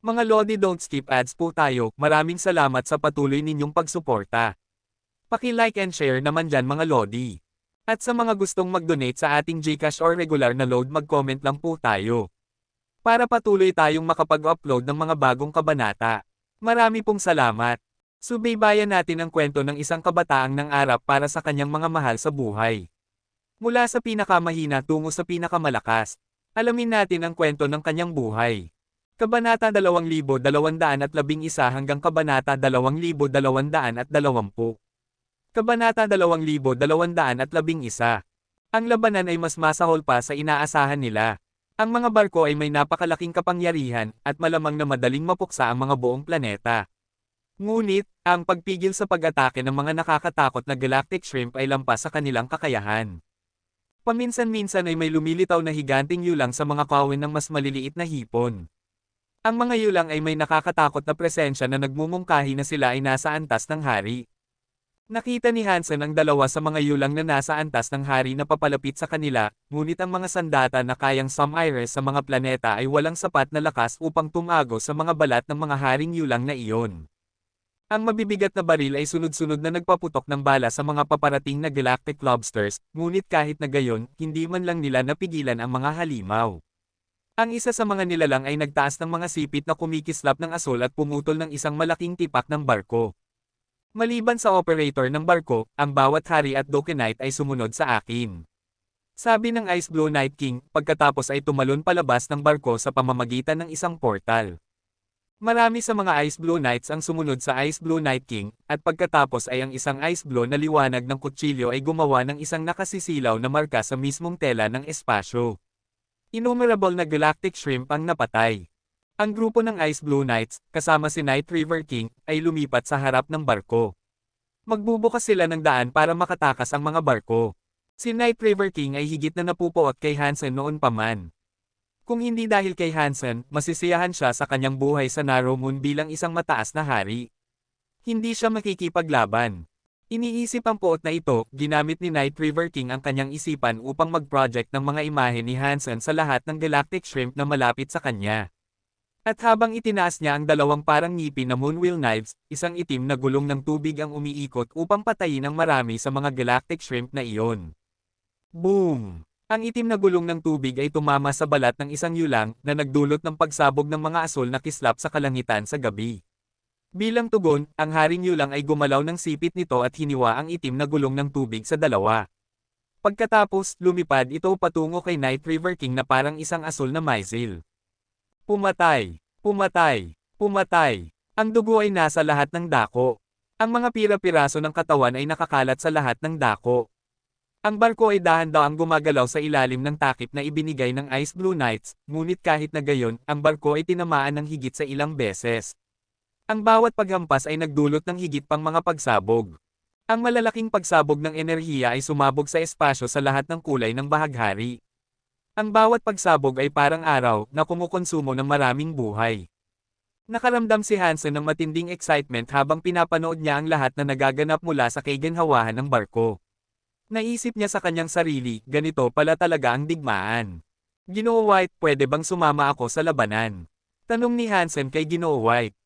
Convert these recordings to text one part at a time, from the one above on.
Mga Lodi, don't skip ads po tayo. Maraming salamat sa patuloy ninyong pagsuporta. Paki-like and share naman dyan mga Lodi. At sa mga gustong mag-donate sa ating GCash or regular na load, mag-comment lang po tayo. Para patuloy tayong makapag-upload ng mga bagong kabanata. Marami pong salamat. Subaybayan natin ang kwento ng isang kabataang nangarap para sa kanyang mga mahal sa buhay. Mula sa pinakamahina tungo sa pinakamalakas. Alamin natin ang kwento ng kanyang buhay. Kabanata 2211 hanggang Kabanata 2220. Kabanata 2211. Ang labanan ay mas masahol pa sa inaasahan nila. Ang mga barko ay may napakalaking kapangyarihan at malamang na madaling mapuksa ang mga buong planeta. Ngunit, ang pagpigil sa pag-atake ng mga nakakatakot na galactic shrimp ay lampas sa kanilang kakayahan. Paminsan-minsan ay may lumilitaw na higanting yulang sa mga kawin ng mas maliliit na hipon. Ang mga yulang ay may nakakatakot na presensya na nagmumungkahi na sila ay nasa antas ng hari. Nakita ni Hansen ang dalawa sa mga yulang na nasa antas ng hari na papalapit sa kanila, ngunit ang mga sandata na kayang sum-aires sa mga planeta ay walang sapat na lakas upang tumago sa mga balat ng mga haring yulang na iyon. Ang mabibigat na baril ay sunod-sunod na nagpaputok ng bala sa mga paparating na galactic lobsters, ngunit kahit na gayon, hindi man lang nila napigilan ang mga halimaw. Ang isa sa mga nilalang ay nagtaas ng mga sipit na kumikislap ng asul at pumutol ng isang malaking tipak ng barko. Maliban sa operator ng barko, ang bawat hari at dokenite ay sumunod sa akin. Sabi ng Ice Blue Night King, pagkatapos ay tumalon palabas ng barko sa pamamagitan ng isang portal. Marami sa mga Ice Blue Knights ang sumunod sa Ice Blue Night King, at pagkatapos ay ang isang Ice Blue na liwanag ng kutsilyo ay gumawa ng isang nakasisilaw na marka sa mismong tela ng espasyo. Innumerable na galactic shrimp ang napatay. Ang grupo ng Ice Blue Knights, kasama si Night River King, ay lumipat sa harap ng barko. Magbubukas sila ng daan para makatakas ang mga barko. Si Night River King ay higit na napupuot kay Hansen noon pa man. Kung hindi dahil kay Hansen, masisiyahan siya sa kanyang buhay sa Narrow Moon bilang isang mataas na hari. Hindi siya makikipaglaban. Iniisip ang puot na ito, ginamit ni Night River King ang kanyang isipan upang mag-project ng mga imahe ni Hansen sa lahat ng galactic shrimp na malapit sa kanya. At habang itinaas niya ang dalawang parang ngipin na moonwheel knives, isang itim na gulong ng tubig ang umiikot upang patayin ang marami sa mga galactic shrimp na iyon. Boom! Ang itim na gulong ng tubig ay tumama sa balat ng isang yulang na nagdulot ng pagsabog ng mga asul na kislap sa kalangitan sa gabi. Bilang tugon, ang haring yulang ay gumalaw ng sipit nito at hiniwa ang itim na gulong ng tubig sa dalawa. Pagkatapos, lumipad ito patungo kay Night River King na parang isang asul na missile. Pumatay! Pumatay! Pumatay! Ang dugo ay nasa lahat ng dako. Ang mga pira-piraso ng katawan ay nakakalat sa lahat ng dako. Ang barko ay dahan-dahang gumagalaw sa ilalim ng takip na ibinigay ng Ice Blue Knights, ngunit kahit na gayon, ang barko ay tinamaan ng higit sa ilang beses. Ang bawat paghampas ay nagdulot ng higit pang mga pagsabog. Ang malalaking pagsabog ng enerhiya ay sumabog sa espasyo sa lahat ng kulay ng bahaghari. Ang bawat pagsabog ay parang araw na kumukonsumo ng maraming buhay. Nakaramdam si Hansen ng matinding excitement habang pinapanood niya ang lahat na nagaganap mula sa kaginhawahan ng barko. Naisip niya sa kanyang sarili, ganito pala talaga ang digmaan. Ginoo White, pwede bang sumama ako sa labanan? Tanong ni Hansen kay Ginoo White.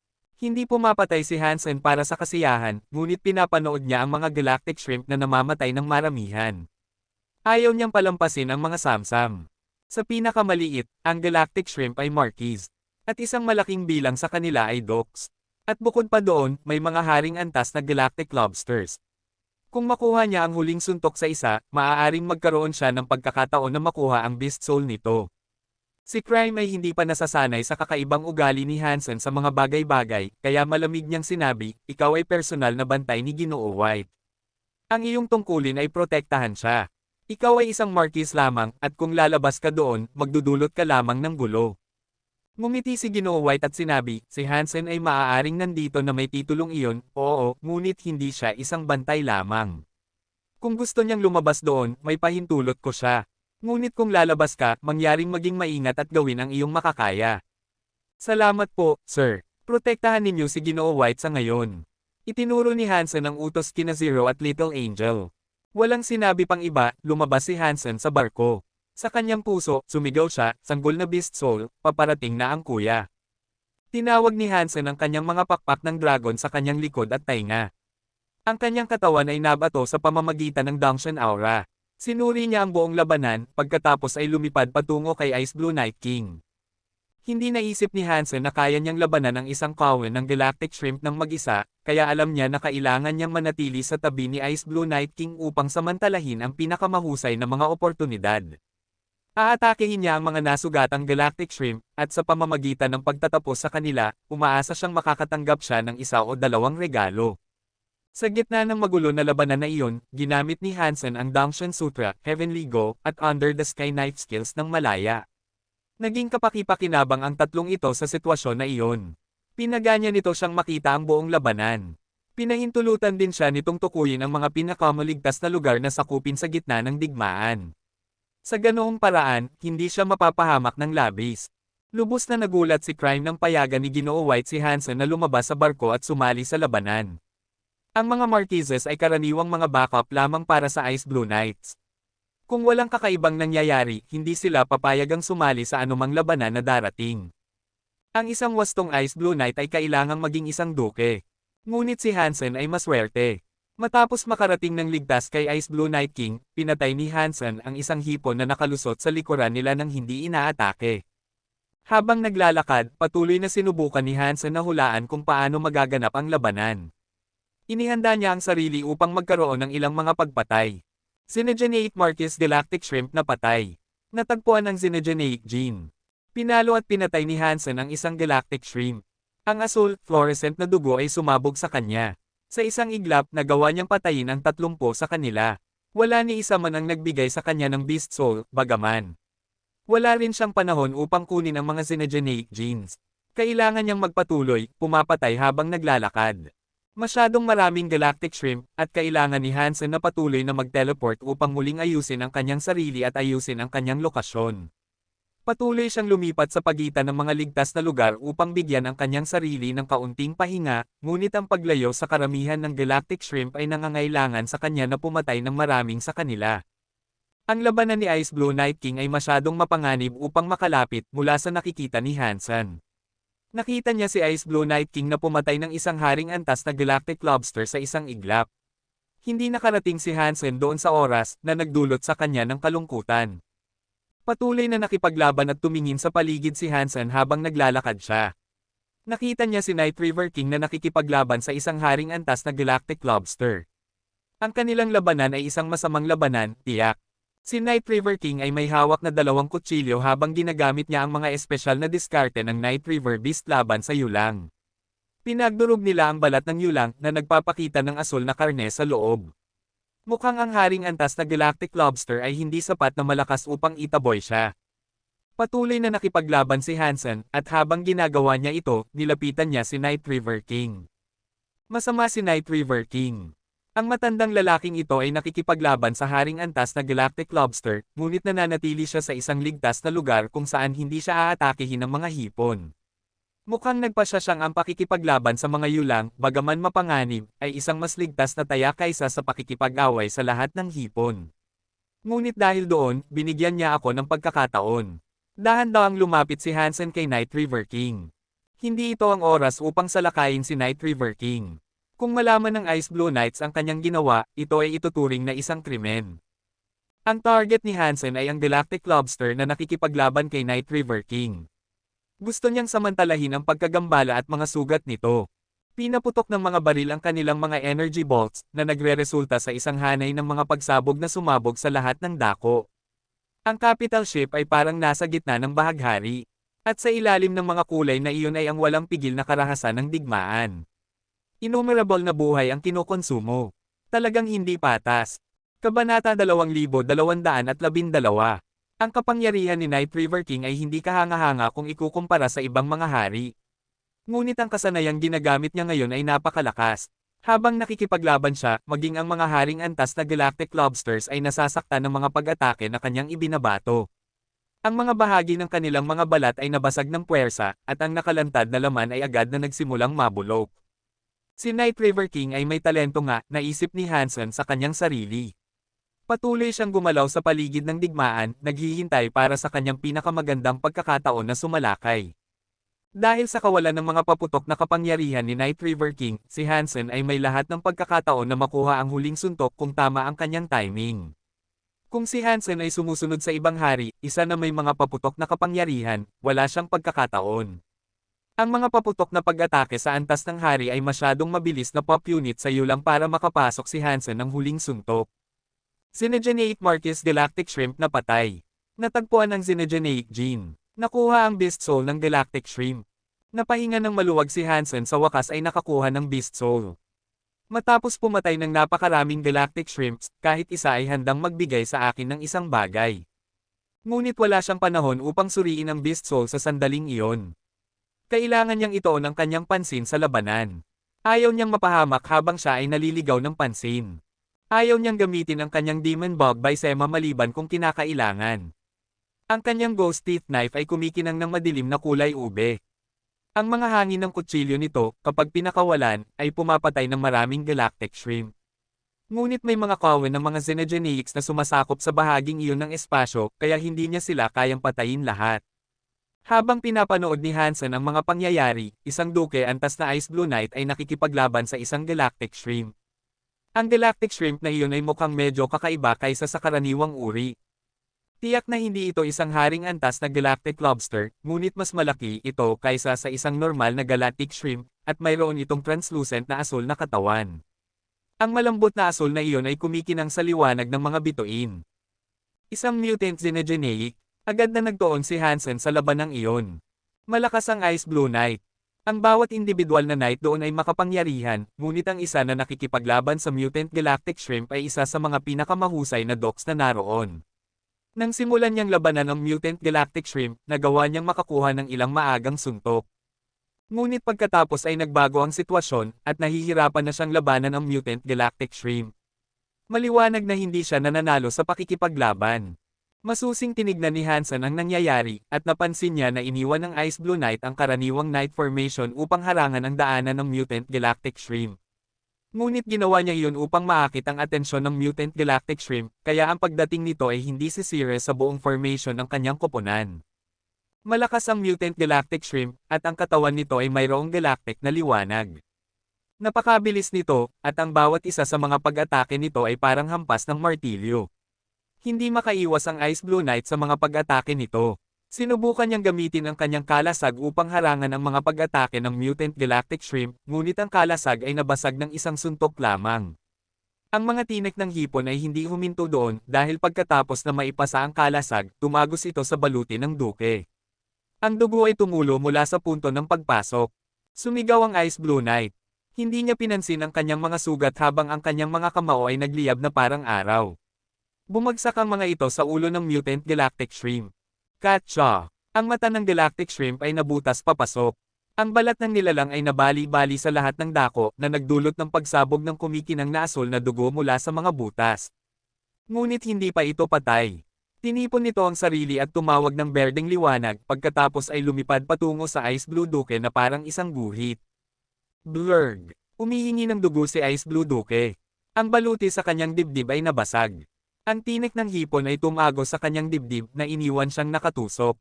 Hindi pumapatay si Hansen para sa kasiyahan, ngunit pinapanood niya ang mga galactic shrimp na namamatay ng maramihan. Ayaw niyang palampasin ang mga samsam. Sa pinakamaliit, ang galactic shrimp ay marquis, at isang malaking bilang sa kanila ay docks. At bukod pa doon, may mga haring antas na galactic lobsters. Kung makuha niya ang huling suntok sa isa, maaaring magkaroon siya ng pagkakataon na makuha ang beast soul nito. Si Crime ay hindi pa nasasanay sa kakaibang ugali ni Hansen sa mga bagay-bagay, kaya malamig niyang sinabi, ikaw ay personal na bantay ni Ginoo White. Ang iyong tungkulin ay protektahan siya. Ikaw ay isang marquis lamang, at kung lalabas ka doon, magdudulot ka lamang ng gulo. Ngumiti si Ginoo White at sinabi, si Hansen ay maaaring nandito na may titulong iyon, oo, ngunit hindi siya isang bantay lamang. Kung gusto niyang lumabas doon, may pahintulot ko siya. Ngunit kung lalabas ka, mangyaring maging maingat at gawin ang iyong makakaya. Salamat po, sir. Protektahan ninyo si Ginoo White sa ngayon. Itinuro ni Hansen ang utos kina Zero at Little Angel. Walang sinabi pang iba, lumabas si Hansen sa barko. Sa kanyang puso, sumigaw siya, sanggol na beast soul, paparating na ang kuya. Tinawag ni Hansen ang kanyang mga pakpak ng dragon sa kanyang likod at tainga. Ang kanyang katawan ay nabato sa pamamagitan ng Dangshan Aura. Sinuri niya ang buong labanan, pagkatapos ay lumipad patungo kay Ice Blue Night King. Hindi naisip ni Hansen na kaya niyang labanan ang isang kawan ng Galactic Shrimp ng mag-isa, kaya alam niya na kailangan niyang manatili sa tabi ni Ice Blue Night King upang samantalahin ang pinakamahusay na mga oportunidad. Aatakehin niya ang mga nasugatang Galactic Shrimp, at sa pamamagitan ng pagtatapos sa kanila, umaasa siyang makakatanggap siya ng isa o dalawang regalo. Sa gitna ng magulo na labanan na iyon, ginamit ni Hansen ang Dangshan Sutra, Heavenly Go, at Under the Sky Knife skills ng malaya. Naging kapaki-pakinabang ang tatlong ito sa sitwasyon na iyon. Pinaganya nito siyang makita ang buong labanan. Pinahintulutan din siya nitong tukuyin ang mga pinakamaligtas na lugar na sakupin sa gitna ng digmaan. Sa ganoong paraan, hindi siya mapapahamak ng labis. Lubos na nagulat si Crime nang payagan ni Ginoo White si Hansen na lumabas sa barko at sumali sa labanan. Ang mga Marquesas ay karaniwang mga backup lamang para sa Ice Blue Knights. Kung walang kakaibang nangyayari, hindi sila papayagang sumali sa anumang labanan na darating. Ang isang wastong Ice Blue Knight ay kailangang maging isang duke. Ngunit si Hansen ay maswerte. Matapos makarating ng ligtas kay Ice Blue Night King, pinatay ni Hansen ang isang hipon na nakalusot sa likuran nila nang hindi inaatake. Habang naglalakad, patuloy na sinubukan ni Hansen na hulaan kung paano magaganap ang labanan. Inihanda niya ang sarili upang magkaroon ng ilang mga pagpatay. Xenogeneic Marquis Galactic Shrimp na patay. Natagpuan ang Xenogeneic Gene. Pinalo at pinatay ni Hansen ang isang Galactic Shrimp. Ang asul, fluorescent na dugo ay sumabog sa kanya. Sa isang iglap, nagawa niyang patayin ang 30 sa kanila. Wala ni isa man ang nagbigay sa kanya ng Beast Soul, bagaman. Wala rin siyang panahon upang kunin ang mga Xenogeneic Genes. Kailangan niyang magpatuloy, pumapatay habang naglalakad. Masyadong maraming Galactic Shrimp, at kailangan ni Hansen na patuloy na mag-teleport upang muling ayusin ang kanyang sarili at ayusin ang kanyang lokasyon. Patuloy siyang lumipat sa pagitan ng mga ligtas na lugar upang bigyan ang kanyang sarili ng kaunting pahinga, ngunit ang paglayo sa karamihan ng Galactic Shrimp ay nangangailangan sa kanya na pumatay ng maraming sa kanila. Ang labanan ni Ice Blue Night King ay masyadong mapanganib upang makalapit mula sa nakikita ni Hansen. Nakita niya si Ice Blue Night King na pumatay ng isang haring antas na Galactic Lobster sa isang iglap. Hindi nakarating si Hansen doon sa oras na nagdulot sa kanya ng kalungkutan. Patuloy na nakipaglaban at tumingin sa paligid si Hansen habang naglalakad siya. Nakita niya si Night River King na nakikipaglaban sa isang haring antas na Galactic Lobster. Ang kanilang labanan ay isang masamang labanan, tiyak. Si Night River King ay may hawak na 2 kutsilyo habang ginagamit niya ang mga espesyal na diskarte ng Night River Beast laban sa yulang. Pinagdurog nila ang balat ng yulang na nagpapakita ng asul na karne sa loob. Mukhang ang haring antas na Galactic Lobster ay hindi sapat na malakas upang itaboy siya. Patuloy na nakipaglaban si Hansen, at habang ginagawa niya ito, nilapitan niya si Night River King. Masama si Night River King. Ang matandang lalaking ito ay nakikipaglaban sa haring antas na Galactic Lobster, ngunit nananatili siya sa isang ligtas na lugar kung saan hindi siya aatakehin ng mga hipon. Mukhang nagpasya siyang ang pakikipaglaban sa mga yulang, bagaman mapanganib, ay isang mas ligtas na taya kaysa sa pakikipag-away sa lahat ng hipon. Ngunit dahil doon, binigyan niya ako ng pagkakataon. Dahan-dahang lumapit si Hansen kay Night River King. Hindi ito ang oras upang salakayin si Night River King. Kung malaman ng Ice Blue Knights ang kanyang ginawa, ito ay ituturing na isang krimen. Ang target ni Hansen ay ang Galactic Lobster na nakikipaglaban kay Night River King. Gusto niyang samantalahin ang pagkagambala at mga sugat nito. Pinaputok ng mga baril ang kanilang mga energy bolts, na nagre-resulta sa isang hanay ng mga pagsabog na sumabog sa lahat ng dako. Ang capital ship ay parang nasa gitna ng bahaghari. At sa ilalim ng mga kulay na iyon ay ang walang pigil na karahasan ng digmaan. Innumerable na buhay ang kinokonsumo. Talagang hindi patas. Kabanata 2212. Ang kapangyarihan ni Night River King ay hindi kahanga-hanga kung ikukumpara sa ibang mga hari. Ngunit ang kasanayang ginagamit niya ngayon ay napakalakas. Habang nakikipaglaban siya, maging ang mga haring antas na Galactic Lobsters ay nasasaktan ng mga pag-atake na kanyang ibinabato. Ang mga bahagi ng kanilang mga balat ay nabasag ng puwersa, at ang nakalantad na laman ay agad na nagsimulang mabulok. Si Night River King ay may talento nga, naisip ni Hansen sa kanyang sarili. Patuloy siyang gumalaw sa paligid ng digmaan, naghihintay para sa kanyang pinakamagandang pagkakataon na sumalakay. Dahil sa kawalan ng mga paputok na kapangyarihan ni Night River King, si Hansen ay may lahat ng pagkakataon na makuha ang huling suntok kung tama ang kanyang timing. Kung si Hansen ay sumusunod sa ibang hari, isa na may mga paputok na kapangyarihan, wala siyang pagkakataon. Ang mga paputok na pag-atake sa antas ng hari ay masyadong mabilis na pop unit sa iyo lang para makapasok si Hansen ng huling suntok. Xenogeneic Marquis Galactic Shrimp na patay. Natagpuan ng Xenogeneic Gene. Nakuha ang Beast Soul ng Galactic Shrimp. Napahinga ng maluwag si Hansen sa wakas ay nakakuha ng Beast Soul. Matapos pumatay ng napakaraming Galactic Shrimps, kahit isa ay handang magbigay sa akin ng isang bagay. Ngunit wala siyang panahon upang suriin ang Beast Soul sa sandaling iyon. Kailangan niyang ituon ang kanyang pansin sa labanan. Ayaw niyang mapahamak habang siya ay naliligaw ng pansin. Ayaw niyang gamitin ang kanyang Demon Bug by Sema maliban kung kinakailangan. Ang kanyang Ghost Teeth Knife ay kumikinang ng madilim na kulay ube. Ang mga hangin ng kutsilyo nito, kapag pinakawalan, ay pumapatay ng maraming Galactic Shrimp. Ngunit may mga kawan ng mga Xenogeneics na sumasakop sa bahaging iyon ng espasyo, kaya hindi niya sila kayang patayin lahat. Habang pinapanood ni Hansen ang mga pangyayari, isang duke antas na Ice Blue Knight ay nakikipaglaban sa isang Galactic Shrimp. Ang Galactic Shrimp na iyon ay mukhang medyo kakaiba kaysa sa karaniwang uri. Tiyak na hindi ito isang haring antas na Galactic Lobster, ngunit mas malaki ito kaysa sa isang normal na Galactic Shrimp, at mayroon itong translucent na asul na katawan. Ang malambot na asul na iyon ay kumikinang sa liwanag ng mga bituin. Isang mutant Xenogeneic, agad na nagtuon si Hansen sa labanang iyon. Malakas ang Ice Blue Knight. Ang bawat individual na knight doon ay makapangyarihan, ngunit ang isa na nakikipaglaban sa Mutant Galactic Shrimp ay isa sa mga pinakamahusay na dogs na naroon. Nang simulan niyang labanan ang Mutant Galactic Shrimp, nagawa niyang makakuha ng ilang maagang suntok. Ngunit pagkatapos ay nagbago ang sitwasyon, at nahihirapan na siyang labanan ang Mutant Galactic Shrimp. Maliwanag na hindi siya nananalo sa pakikipaglaban. Masusing tinignan ni Hansen ang nangyayari, at napansin niya na iniwan ng Ice Blue Knight ang karaniwang Knight Formation upang harangan ang daanan ng Mutant Galactic Shrimp. Ngunit ginawa niya iyon upang maakit ang atensyon ng Mutant Galactic Shrimp, kaya ang pagdating nito ay hindi sisira sa buong formation ng kanyang koponan. Malakas ang Mutant Galactic Shrimp, at ang katawan nito ay mayroong galactic na liwanag. Napakabilis nito, at ang bawat isa sa mga pag-atake nito ay parang hampas ng martilyo. Hindi makaiwas ang Ice Blue Knight sa mga pag-atake nito. Sinubukan niyang gamitin ang kanyang kalasag upang harangan ang mga pag-atake ng Mutant Galactic Shrimp, ngunit ang kalasag ay nabasag ng isang suntok lamang. Ang mga tinik ng hipon ay hindi huminto doon dahil pagkatapos na maipasa ang kalasag, tumagos ito sa baluti ng duke. Ang dugo ay tumulo mula sa punto ng pagpasok. Sumigaw ang Ice Blue Knight. Hindi niya pinansin ang kanyang mga sugat habang ang kanyang mga kamao ay nagliyab na parang araw. Bumagsak ang mga ito sa ulo ng Mutant Galactic Shrimp. Katsa! Ang mata ng Galactic Shrimp ay nabutas papasok. Ang balat ng nilalang ay nabali-bali sa lahat ng dako na nagdulot ng pagsabog ng kumikinang na asul na dugo mula sa mga butas. Ngunit hindi pa ito patay. Tinipon nito ang sarili at tumawag ng berdeng liwanag pagkatapos ay lumipad patungo sa Ice Blue Duke na parang isang guhit. Blurg! Umihingi ng dugo si Ice Blue Duke. Ang baluti sa kanyang dibdib ay nabasag. Ang tinik ng hipon ay tumago sa kanyang dibdib na iniwan siyang nakatusok.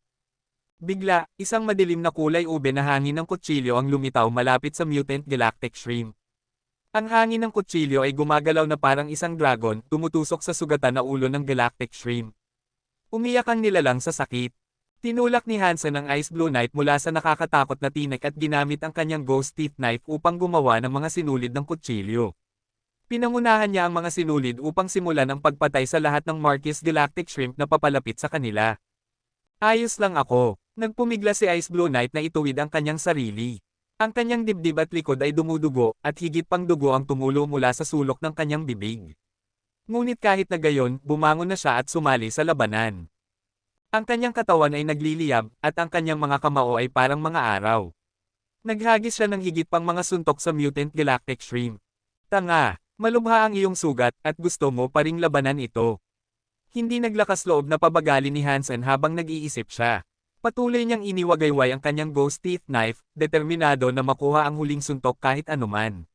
Bigla, isang madilim na kulay ube na hangin ng kutsilyo ang lumitaw malapit sa Mutant Galactic Shrimp. Ang hangin ng kutsilyo ay gumagalaw na parang isang dragon, tumutusok sa sugatan na ulo ng Galactic Shrimp. Umiyak ang nilalang sa sakit. Tinulak ni Hansen ang Ice Blue Knight mula sa nakakatakot na tinik at ginamit ang kanyang Ghost Teeth Knife upang gumawa ng mga sinulid ng kutsilyo. Pinangunahan niya ang mga sinulid upang simulan ang pagpatay sa lahat ng Marquis Galactic Shrimp na papalapit sa kanila. Ayos lang ako. Nagpumigla si Ice Blue Knight na ituwid ang kanyang sarili. Ang kanyang dibdib at likod ay dumudugo, at higit pang dugo ang tumulo mula sa sulok ng kanyang bibig. Ngunit kahit na gayon, bumangon na siya at sumali sa labanan. Ang kanyang katawan ay nagliliyab, at ang kanyang mga kamao ay parang mga araw. Naghagis siya ng higit pang mga suntok sa Mutant Galactic Shrimp. Tanga! Malubha ang iyong sugat, at gusto mo pa ring labanan ito. Hindi naglakas loob na pabagali ni Hansen habang nag-iisip siya. Patuloy niyang iniwagayway ang kanyang Ghost Teeth Knife, determinado na makuha ang huling suntok kahit anuman.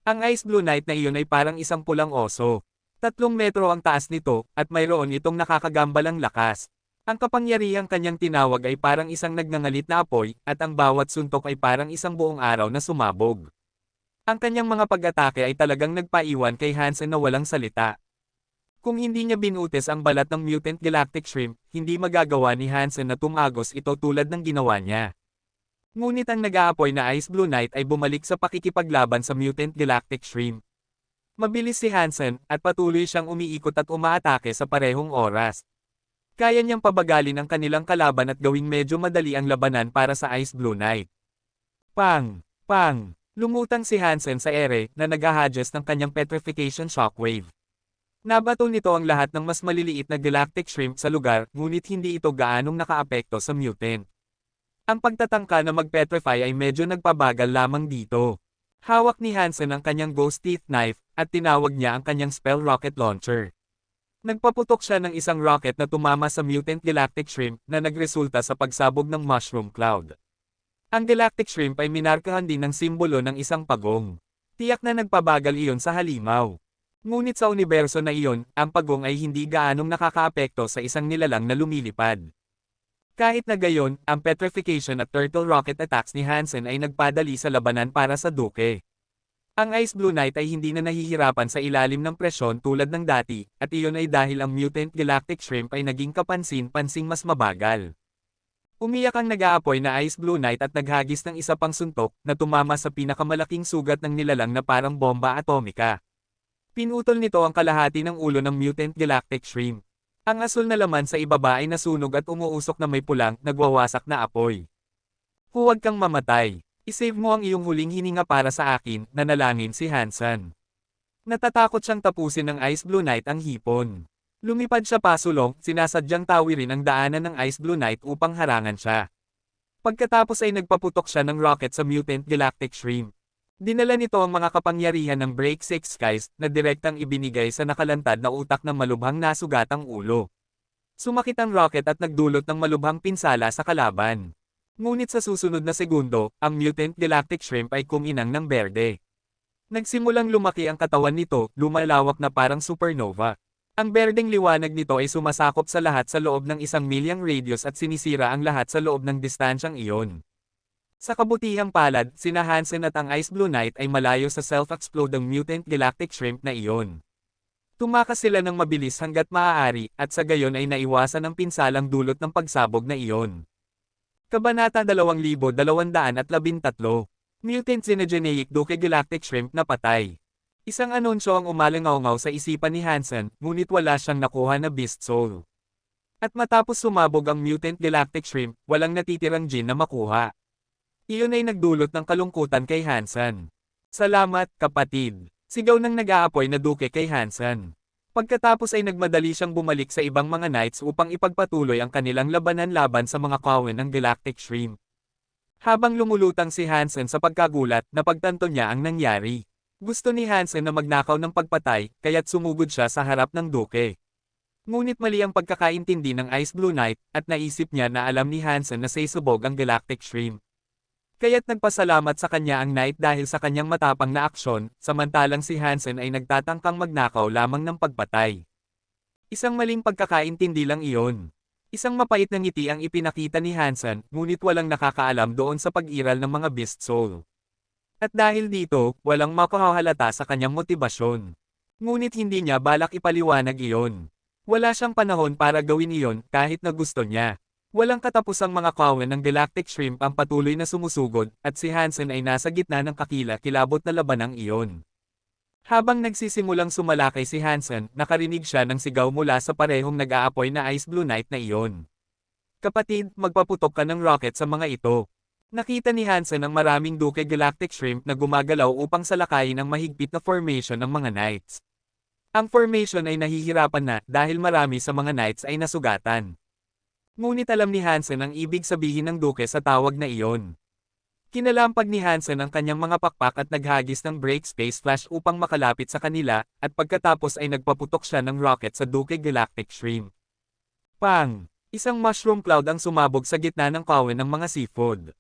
Ang Ice Blue Knight na iyon ay parang isang pulang oso. 3 metro ang taas nito, at mayroon itong nakakagambalang lakas. Ang kapangyarihang kanyang tinawag ay parang isang nagngangalit na apoy, at ang bawat suntok ay parang isang buong araw na sumabog. Ang kanyang mga pag-atake ay talagang nagpaiwan kay Hansen na walang salita. Kung hindi niya binutis ang balat ng Mutant Galactic Shrimp, hindi magagawa ni Hansen na tumagos ito tulad ng ginawa niya. Ngunit ang nag-aapoy na Ice Blue Knight ay bumalik sa pakikipaglaban sa Mutant Galactic Shrimp. Mabilis si Hansen, at patuloy siyang umiikot at umaatake sa parehong oras. Kaya niyang pabagalin ang kanilang kalaban at gawing medyo madali ang labanan para sa Ice Blue Knight. Pang! Pang! Lumutang si Hansen sa ere na nag-ahadjust ng kanyang petrification shockwave. Nabato nito ang lahat ng mas maliliit na galactic shrimp sa lugar, ngunit hindi ito gaanong nakaapekto sa mutant. Ang pagtatangka na mag-petrify ay medyo nagpabagal lamang dito. Hawak ni Hansen ang kanyang ghost teeth knife, at tinawag niya ang kanyang spell rocket launcher. Nagpaputok siya ng isang rocket na tumama sa mutant galactic shrimp na nagresulta sa pagsabog ng mushroom cloud. Ang galactic shrimp ay minarkahan din ng simbolo ng isang pagong. Tiyak na nagpabagal iyon sa halimaw. Ngunit sa universo na iyon, ang pagong ay hindi gaanong nakakaapekto sa isang nilalang na lumilipad. Kahit na gayon, ang petrification at turtle rocket attacks ni Hansen ay nagpadali sa labanan para sa Duke. Ang Ice Blue Knight ay hindi na nahihirapan sa ilalim ng presyon tulad ng dati, at iyon ay dahil ang Mutant Galactic Shrimp ay naging kapansin-pansing mas mabagal. Umiyak ang nag-aapoy na Ice Blue Knight at naghagis ng isa pang suntok na tumama sa pinakamalaking sugat ng nilalang na parang bomba atomika. Pinutol nito ang kalahati ng ulo ng Mutant Galactic Shrimp. Ang asul na laman sa ibaba ay nasunog at umuusok na may pulang, nagwawasak na apoy. Huwag kang mamatay. Isave mo ang iyong huling hininga para sa akin, nanalangin si Hansen. Natatakot siyang tapusin ng Ice Blue Knight ang hipon. Lumipad siya pasulong, sinasadyang tawirin ang daanan ng Ice Blue Knight upang harangan siya. Pagkatapos ay nagpaputok siya ng rocket sa Mutant Galactic Shrimp. Dinala nito ang mga kapangyarihan ng Break Six Skies na direktang ibinigay sa nakalantad na utak ng malubhang nasugatang ulo. Sumakit ang rocket at nagdulot ng malubhang pinsala sa kalaban. Ngunit sa susunod na segundo, ang Mutant Galactic Shrimp ay kuminang ng berde. Nagsimulang lumaki ang katawan nito, lumalawak na parang supernova. Ang berdeng liwanag nito ay sumasakop sa lahat sa loob ng 1,000,000 radius at sinisira ang lahat sa loob ng distansyang iyon. Sa kabutihang palad, sina Hansen at ang Ice Blue Knight ay malayo sa self-exploding Mutant Galactic Shrimp na iyon. Tumakas sila ng mabilis hanggat maaari, at sa gayon ay naiwasan ang pinsalang dulot ng pagsabog na iyon. Kabanata 2213. Mutant Xenogeneic Duke Galactic Shrimp na patay. Isang anunsyo ang umalangaw-ngaw sa isipan ni Hansen, ngunit wala siyang nakuha na Beast Soul. At matapos sumabog ang Mutant Galactic Shrimp, walang natitirang gene na makuha. Iyon ay nagdulot ng kalungkutan kay Hansen. Salamat, kapatid. Sigaw ng nag-aapoy na Duke kay Hansen. Pagkatapos ay nagmadali siyang bumalik sa ibang mga knights upang ipagpatuloy ang kanilang labanan laban sa mga kawan ng Galactic Shrimp. Habang lumulutang si Hansen sa pagkagulat, napagtanto niya ang nangyari. Gusto ni Hansen na magnakaw ng pagpatay, kaya't sumugod siya sa harap ng Duke. Ngunit mali ang pagkakaintindi ng Ice Blue Knight, at naisip niya na alam ni Hansen na sasabog ang Galactic Shrimp. Kaya't nagpasalamat sa kanya ang Knight dahil sa kanyang matapang na aksyon, samantalang si Hansen ay nagtatangkang magnakaw lamang ng pagpatay. Isang maling pagkakaintindi lang iyon. Isang mapait na ngiti ang ipinakita ni Hansen, ngunit walang nakakaalam doon sa pag-iral ng mga Beast Soul. At dahil dito, walang makahahalata sa kanyang motibasyon. Ngunit hindi niya balak ipaliwanag iyon. Wala siyang panahon para gawin iyon kahit na gusto niya. Walang katapusang mga kawan ng Galactic Shrimp ang patuloy na sumusugod, at si Hansen ay nasa gitna ng kakila-kilabot na labanang iyon. Habang nagsisimulang sumalakay si Hansen, nakarinig siya ng sigaw mula sa parehong nag-aapoy na Ice Blue Knight na iyon. Kapatid, magpaputok ka ng rocket sa mga ito. Nakita ni Hansen ang maraming Duke Galactic Shrimp na gumagalaw upang salakayin ang mahigpit na formation ng mga knights. Ang formation ay nahihirapan na dahil marami sa mga knights ay nasugatan. Ngunit alam ni Hansen ang ibig sabihin ng Duke sa tawag na iyon. Kinalampag ni Hansen ang kanyang mga pakpak at naghagis ng break space flash upang makalapit sa kanila, at pagkatapos ay nagpaputok siya ng rocket sa Duke Galactic Shrimp. Pang! Isang mushroom cloud ang sumabog sa gitna ng kawan ng mga seafood.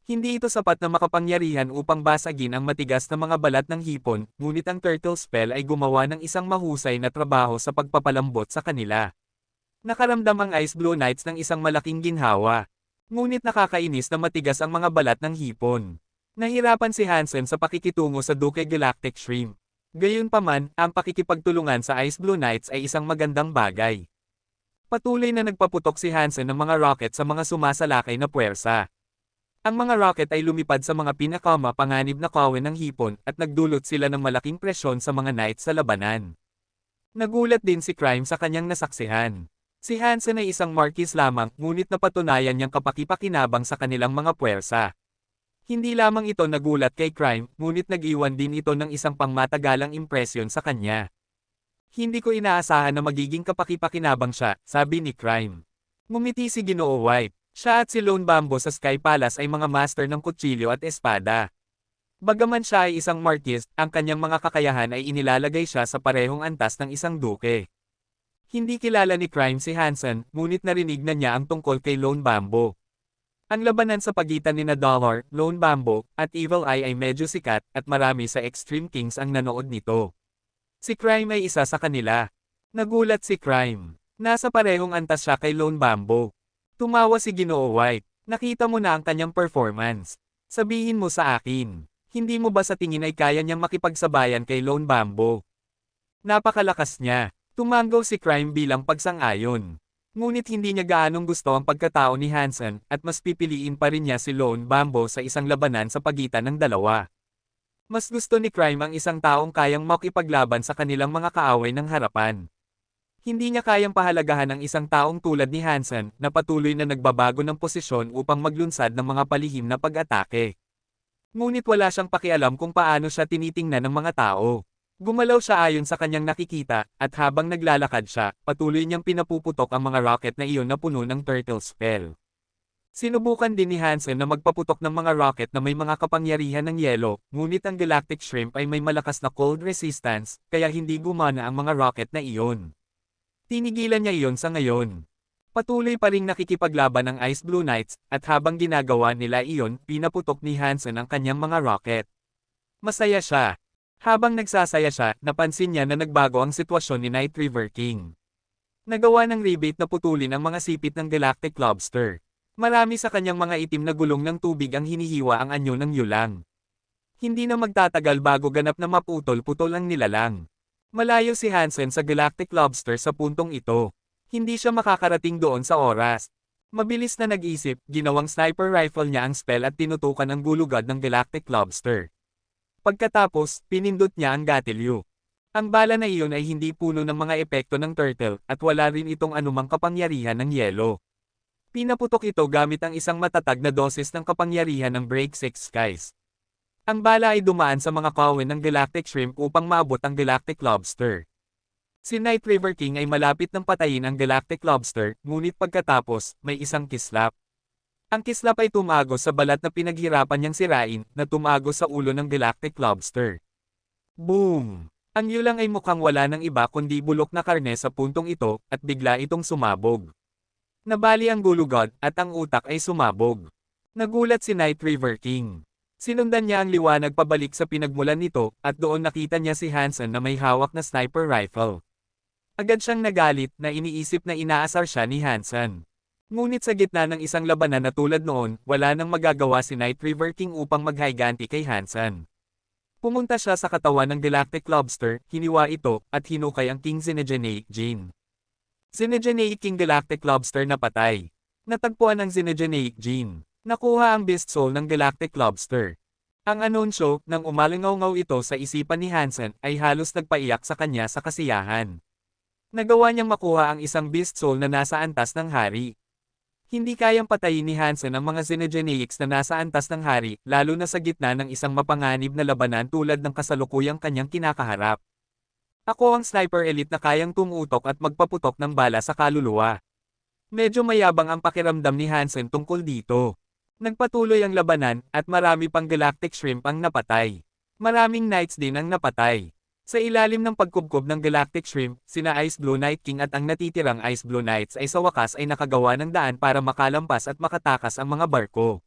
Hindi ito sapat na makapangyarihan upang basagin ang matigas na mga balat ng hipon, ngunit ang turtle spell ay gumawa ng isang mahusay na trabaho sa pagpapalambot sa kanila. Nakaramdam ang Ice Blue Knights ng isang malaking ginhawa. Ngunit nakakainis na matigas ang mga balat ng hipon. Nahirapan si Hansen sa pakikitungo sa Duke Galactic Shrimp. Gayunpaman, ang pakikipagtulungan sa Ice Blue Knights ay isang magandang bagay. Patuloy na nagpaputok si Hansen ng mga rocket sa mga sumasalakay na puwersa. Ang mga rocket ay lumipad sa mga pinakamapanganib na kawin ng hipon at nagdulot sila ng malaking presyon sa mga knights sa labanan. Nagulat din si Crime sa kanyang nasaksihan. Si Hansen ay isang marquis lamang ngunit napatunayan niyang kapakipakinabang sa kanilang mga puwersa. Hindi lamang ito nagulat kay Crime, ngunit nag-iwan din ito ng isang pangmatagalang impresyon sa kanya. Hindi ko inaasahan na magiging kapakipakinabang siya, sabi ni Crime. Ngumiti si Ginoo White. Siya at si Lone Bambo sa Sky Palace ay mga master ng kutsilyo at espada. Bagaman siya ay isang marquis, ang kanyang mga kakayahan ay inilalagay siya sa parehong antas ng isang duke. Hindi kilala ni Crime si Hansen, ngunit narinig na niya ang tungkol kay Lone Bambo. Ang labanan sa pagitan ni Dollar, Lone Bambo, at Evil Eye ay medyo sikat, at marami sa Extreme Kings ang nanood nito. Si Crime ay isa sa kanila. Nagulat si Crime. Nasa parehong antas siya kay Lone Bambo. Tumawa si Ginoo White. Nakita mo na ang kanyang performance. Sabihin mo sa akin, hindi mo ba sa tingin ay kaya niyang makipagsabayan kay Lone Bambo? Napakalakas niya. Tumanggaw si Crime bilang pagsang-ayon. Ngunit hindi niya gaanong gusto ang pagkatao ni Hansen, at mas pipiliin pa rin niya si Lone Bambo sa isang labanan sa pagitan ng dalawa. Mas gusto ni Crime ang isang taong kayang makipaglaban sa kanilang mga kaaway ng harapan. Hindi niya kayang pahalagahan ang isang taong tulad ni Hansen, na patuloy na nagbabago ng posisyon upang maglunsad ng mga palihim na pag-atake. Ngunit wala siyang pakialam kung paano siya tinitingnan ng mga tao. Gumalaw siya ayon sa kanyang nakikita, at habang naglalakad siya, patuloy niyang pinapuputok ang mga rocket na iyon na puno ng turtle spell. Sinubukan din ni Hansen na magpaputok ng mga rocket na may mga kapangyarihan ng yelo, ngunit ang Galactic Shrimp ay may malakas na cold resistance, kaya hindi gumana ang mga rocket na iyon. Tinigilan niya iyon sa ngayon. Patuloy pa ring nakikipaglaban ang Ice Blue Knights, at habang ginagawa nila iyon, pinaputok ni Hansen ang kanyang mga rocket. Masaya siya. Habang nagsasaya siya, napansin niya na nagbago ang sitwasyon ni Night River King. Nagawa ng rebate na putulin ang mga sipit ng Galactic Lobster. Marami sa kanyang mga itim na gulong ng tubig ang hinihiwa ang anyo ng yulang. Hindi na magtatagal bago ganap na maputol-putol ang nilalang. Malayo si Hansen sa Galactic Lobster sa puntong ito. Hindi siya makakarating doon sa oras. Mabilis na nag-isip, ginawang sniper rifle niya ang spell at tinutukan ang gulugad ng Galactic Lobster. Pagkatapos, pinindot niya ang gatilyo. Ang bala na iyon ay hindi puno ng mga epekto ng turtle, at wala rin itong anumang kapangyarihan ng yelo. Pinaputok ito gamit ang isang matatag na dosis ng kapangyarihan ng Break 6 Skies. Ang bala ay dumaan sa mga kawin ng Galactic Shrimp upang maabot ang Galactic Lobster. Si Night River King ay malapit ng patayin ang Galactic Lobster, ngunit pagkatapos, may isang kislap. Ang kislap ay tumagos sa balat na pinaghirapan niyang sirain, na tumagos sa ulo ng Galactic Lobster. Boom! Ang yulang ay mukhang wala ng iba kundi bulok na karne sa puntong ito, at bigla itong sumabog. Nabali ang gulugod, at ang utak ay sumabog. Nagulat si Night River King. Sinundan niya ang liwanag pabalik sa pinagmulan nito, at doon nakita niya si Hansen na may hawak na sniper rifle. Agad siyang nagalit na iniisip na inaasar siya ni Hansen. Ngunit sa gitna ng isang labanan na tulad noon, wala nang magagawa si Night River King upang maghiganti kay Hansen. Pumunta siya sa katawan ng Galactic Lobster, hiniwa ito, at hinukay ang King Xenogeneic Gene. Xenogeneic King Galactic Lobster na patay. Natagpuan ang Xenogeneic Gene. Nakuha ang Beast Soul ng Galactic Lobster. Ang anunsyo, nang umalingaw-ngaw ito sa isipan ni Hansen, ay halos nagpaiyak sa kanya sa kasiyahan. Nagawa niyang makuha ang isang Beast Soul na nasa antas ng hari. Hindi kayang patayin ni Hansen ang mga Xenogeneics na nasa antas ng hari, lalo na sa gitna ng isang mapanganib na labanan tulad ng kasalukuyang kanyang kinakaharap. Ako ang sniper elite na kayang tumutok at magpaputok ng bala sa kaluluwa. Medyo mayabang ang pakiramdam ni Hansen tungkol dito. Nagpatuloy ang labanan, at marami pang Galactic Shrimp ang napatay. Maraming Knights din ang napatay. Sa ilalim ng pagkubkob ng Galactic Shrimp, sina Ice Blue Night King at ang natitirang Ice Blue Knights ay sa wakas ay nakagawa ng daan para makalampas at makatakas ang mga barko.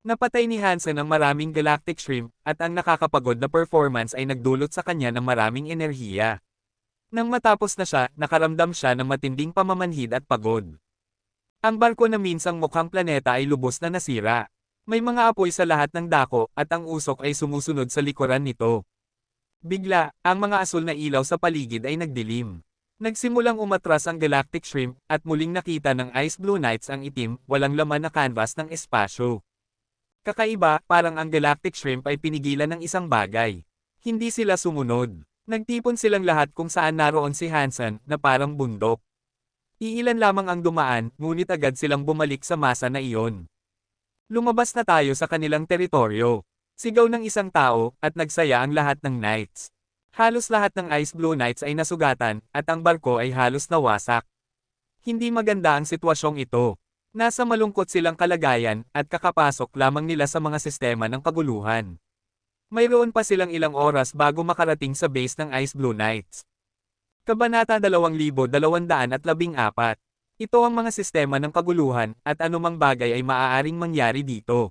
Napatay ni Hansen ang maraming Galactic Shrimp, at ang nakakapagod na performance ay nagdulot sa kanya ng maraming enerhiya. Nang matapos na siya, nakaramdam siya ng matinding pamamanhid at pagod. Ang barko na minsang mukhang planeta ay lubos na nasira. May mga apoy sa lahat ng dako at ang usok ay sumusunod sa likuran nito. Bigla, ang mga asul na ilaw sa paligid ay nagdilim. Nagsimulang umatras ang Galactic Shrimp at muling nakita ng Ice Blue Knights ang itim, walang laman na canvas ng espasyo. Kakaiba, parang ang Galactic Shrimp ay pinigilan ng isang bagay. Hindi sila sumunod. Nagtipon silang lahat kung saan naroon si Hansen na parang bundok. Iilan lamang ang dumaan, ngunit agad silang bumalik sa masa na iyon. Lumabas na tayo sa kanilang teritoryo. Sigaw ng isang tao, at nagsaya ang lahat ng knights. Halos lahat ng Ice Blue Knights ay nasugatan, at ang barko ay halos nawasak. Hindi maganda ang sitwasyong ito. Nasa malungkot silang kalagayan, at kakapasok lamang nila sa mga sistema ng kaguluhan. Mayroon pa silang ilang oras bago makarating sa base ng Ice Blue Knights. Kabanata 2214. Ito ang mga sistema ng kaguluhan, at anumang bagay ay maaaring mangyari dito.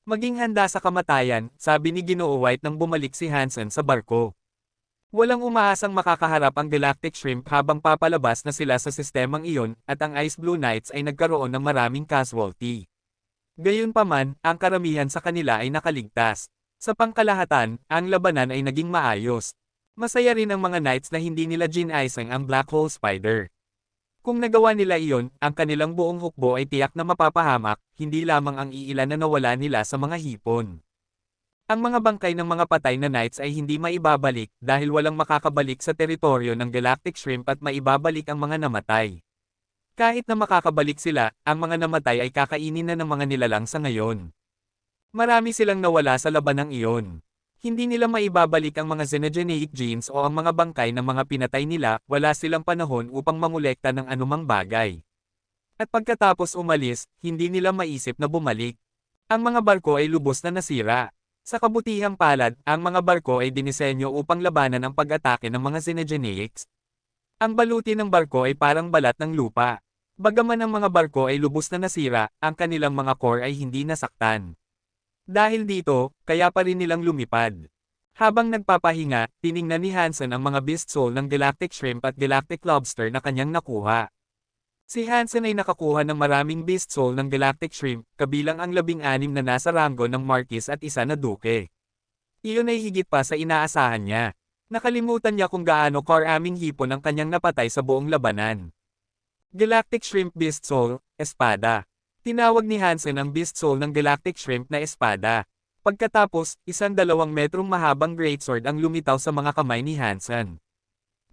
Maging handa sa kamatayan, sabi ni Ginoo White nang bumalik si Hansen sa barko. Walang umaasang makakaharap ang Galactic Shrimp habang papalabas na sila sa sistemang iyon, at ang Ice Blue Knights ay nagkaroon ng maraming casualty. Gayunpaman, ang karamihan sa kanila ay nakaligtas. Sa pangkalahatan, ang labanan ay naging maayos. Masaya rin ang mga knights na hindi nila ginaisang ang Black Hole Spider. Kung nagawa nila iyon, ang kanilang buong hukbo ay tiyak na mapapahamak, hindi lamang ang iilan na nawala nila sa mga hipon. Ang mga bangkay ng mga patay na knights ay hindi maibabalik dahil walang makakabalik sa teritoryo ng Galactic Shrimp at maibabalik ang mga namatay. Kahit na makakabalik sila, ang mga namatay ay kakainin na ng mga nilalang sa ngayon. Marami silang nawala sa labanang iyon. Hindi nila maibabalik ang mga xenogeneic genes o ang mga bangkay ng mga pinatay nila, wala silang panahon upang mangolekta ng anumang bagay. At pagkatapos umalis, hindi nila maisip na bumalik. Ang mga barko ay lubos na nasira. Sa kabutihang palad, ang mga barko ay dinisenyo upang labanan ang pag-atake ng mga xenogeneics. Ang baluti ng barko ay parang balat ng lupa. Bagaman ang mga barko ay lubos na nasira, ang kanilang mga core ay hindi nasaktan. Dahil dito, kaya pa rin nilang lumipad. Habang nagpapahinga, tiningnan ni Hansen ang mga beast soul ng Galactic Shrimp at Galactic Lobster na kanyang nakuha. Si Hansen ay nakakuha ng maraming beast soul ng Galactic Shrimp, kabilang ang 16 na nasa ranggo ng Marquis at isa na Duke. Iyon ay higit pa sa inaasahan niya. Nakalimutan niya kung gaano karaming hipon ang kanyang napatay sa buong labanan. Galactic Shrimp Beast Soul, Espada. Tinawag ni Hansen ang Beast Soul ng Galactic Shrimp na espada. Pagkatapos, isang 2 metrong mahabang greatsword ang lumitaw sa mga kamay ni Hansen.